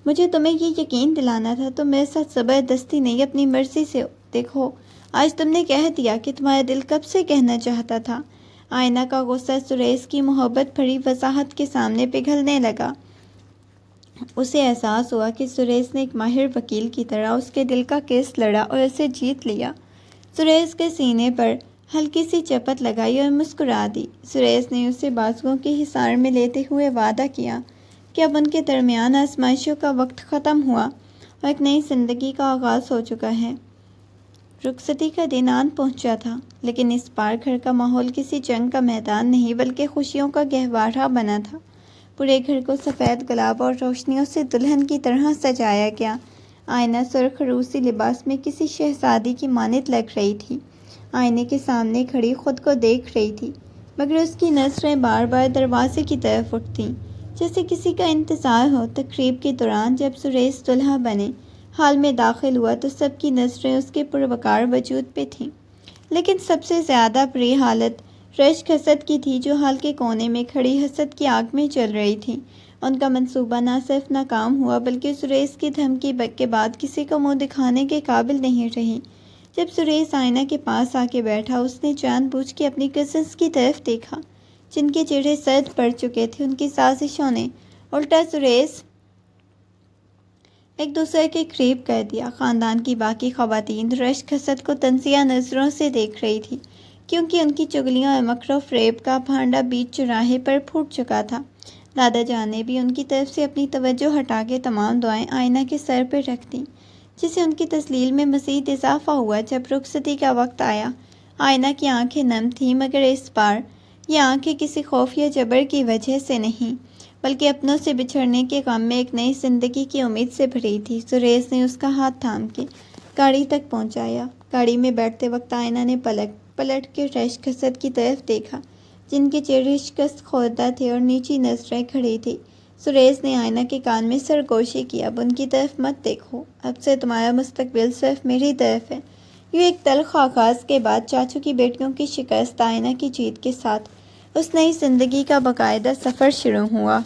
مجھے تمہیں یہ یقین دلانا تھا، تم میرے ساتھ زبردستی نہیں اپنی مرضی سے ہو۔ دیکھو، آج تم نے کہہ دیا کہ تمہارا دل کب سے کہنا چاہتا تھا۔ آئینہ کا غصہ سریش کی محبت بھری وضاحت کے سامنے پگھلنے لگا۔ اسے احساس ہوا کہ سریش نے ایک ماہر وکیل کی طرح اس کے دل کا کیس لڑا اور اسے جیت لیا۔ سریش کے سینے پر ہلکی سی چپت لگائی اور مسکرا دی۔ سریش نے اسے بازوؤں کے حصار میں لیتے ہوئے وعدہ کیا کہ اب ان کے درمیان آزمائشوں کا وقت ختم ہوا اور ایک نئی زندگی کا آغاز ہو چکا ہے۔ رخصتی کا دن آن پہنچا تھا، لیکن اس بار گھر کا ماحول کسی جنگ کا میدان نہیں بلکہ خوشیوں کا گہوارہ بنا تھا۔ پورے گھر کو سفید گلاب اور روشنیوں سے دلہن کی طرح سجایا گیا۔ آئینہ سرخ روسی لباس میں کسی شہزادی کی مانند لگ رہی تھی۔ آئینے کے سامنے کھڑی خود کو دیکھ رہی تھی، مگر اس کی نظریں بار بار دروازے کی طرف اٹھتیں، جیسے کسی کا انتظار ہو۔ تقریب کے دوران جب سریش دولہا بنے ہال میں داخل ہوا تو سب کی نظریں اس کے پروقار وجود پہ تھیں، لیکن سب سے زیادہ بری حالت رشک حسد کی تھی، جو ہال کے کونے میں کھڑی حسد کی آگ میں جل رہی تھی۔ ان کا منصوبہ نہ صرف ناکام ہوا بلکہ سریش کی دھمکی کے بعد کسی کو منہ دکھانے کے قابل نہیں رہی۔ جب سریش آئینہ کے پاس آ کے بیٹھا، اس نے جان بوجھ کے اپنی کزنس کی طرف دیکھا جن کے چہرے سرد پڑ چکے تھے۔ ان کی سازشوں نے الٹا سریش ایک دوسرے کے قریب کر دیا۔ خاندان کی باقی خواتین رشک حسد کو تنزیہ نظروں سے دیکھ رہی تھی، کیونکہ ان کی چگلیوں اور مکر و فریب کا بھانڈا بیچ چوراہے پر پھوٹ چکا تھا۔ دادا جان نے بھی ان کی طرف سے اپنی توجہ ہٹا کے تمام دعائیں آئینہ کے سر پہ رکھ دیں، جس سے ان کی تسلیل میں مزید اضافہ ہوا۔ جب رخصتی کا وقت آیا، آئینہ کی آنکھیں نم تھیں، مگر اس بار یہ آنکھیں کسی خوف یا جبر کی وجہ سے نہیں، بلکہ اپنوں سے بچھڑنے کے غم میں ایک نئی زندگی کی امید سے بھری تھی۔ سریش نے اس کا ہاتھ تھام کے گاڑی تک پہنچایا۔ گاڑی میں بیٹھتے وقت آئینہ نے پلٹ کے رشک حسد کی طرف دیکھا، جن کے چہرے شکست خوردہ تھے اور نیچی نظریں کھڑی تھی۔ سریش نے آئینہ کے کان میں سرگوشی کی، اب ان کی طرف مت دیکھو، اب سے تمہارا مستقبل صرف میری طرف ہے۔ یوں ایک تلخ آغاز کے بعد چاچو کی بیٹیوں کی شکست، آئینہ کی جیت کے ساتھ اس نئی زندگی کا باقاعدہ سفر شروع ہوا۔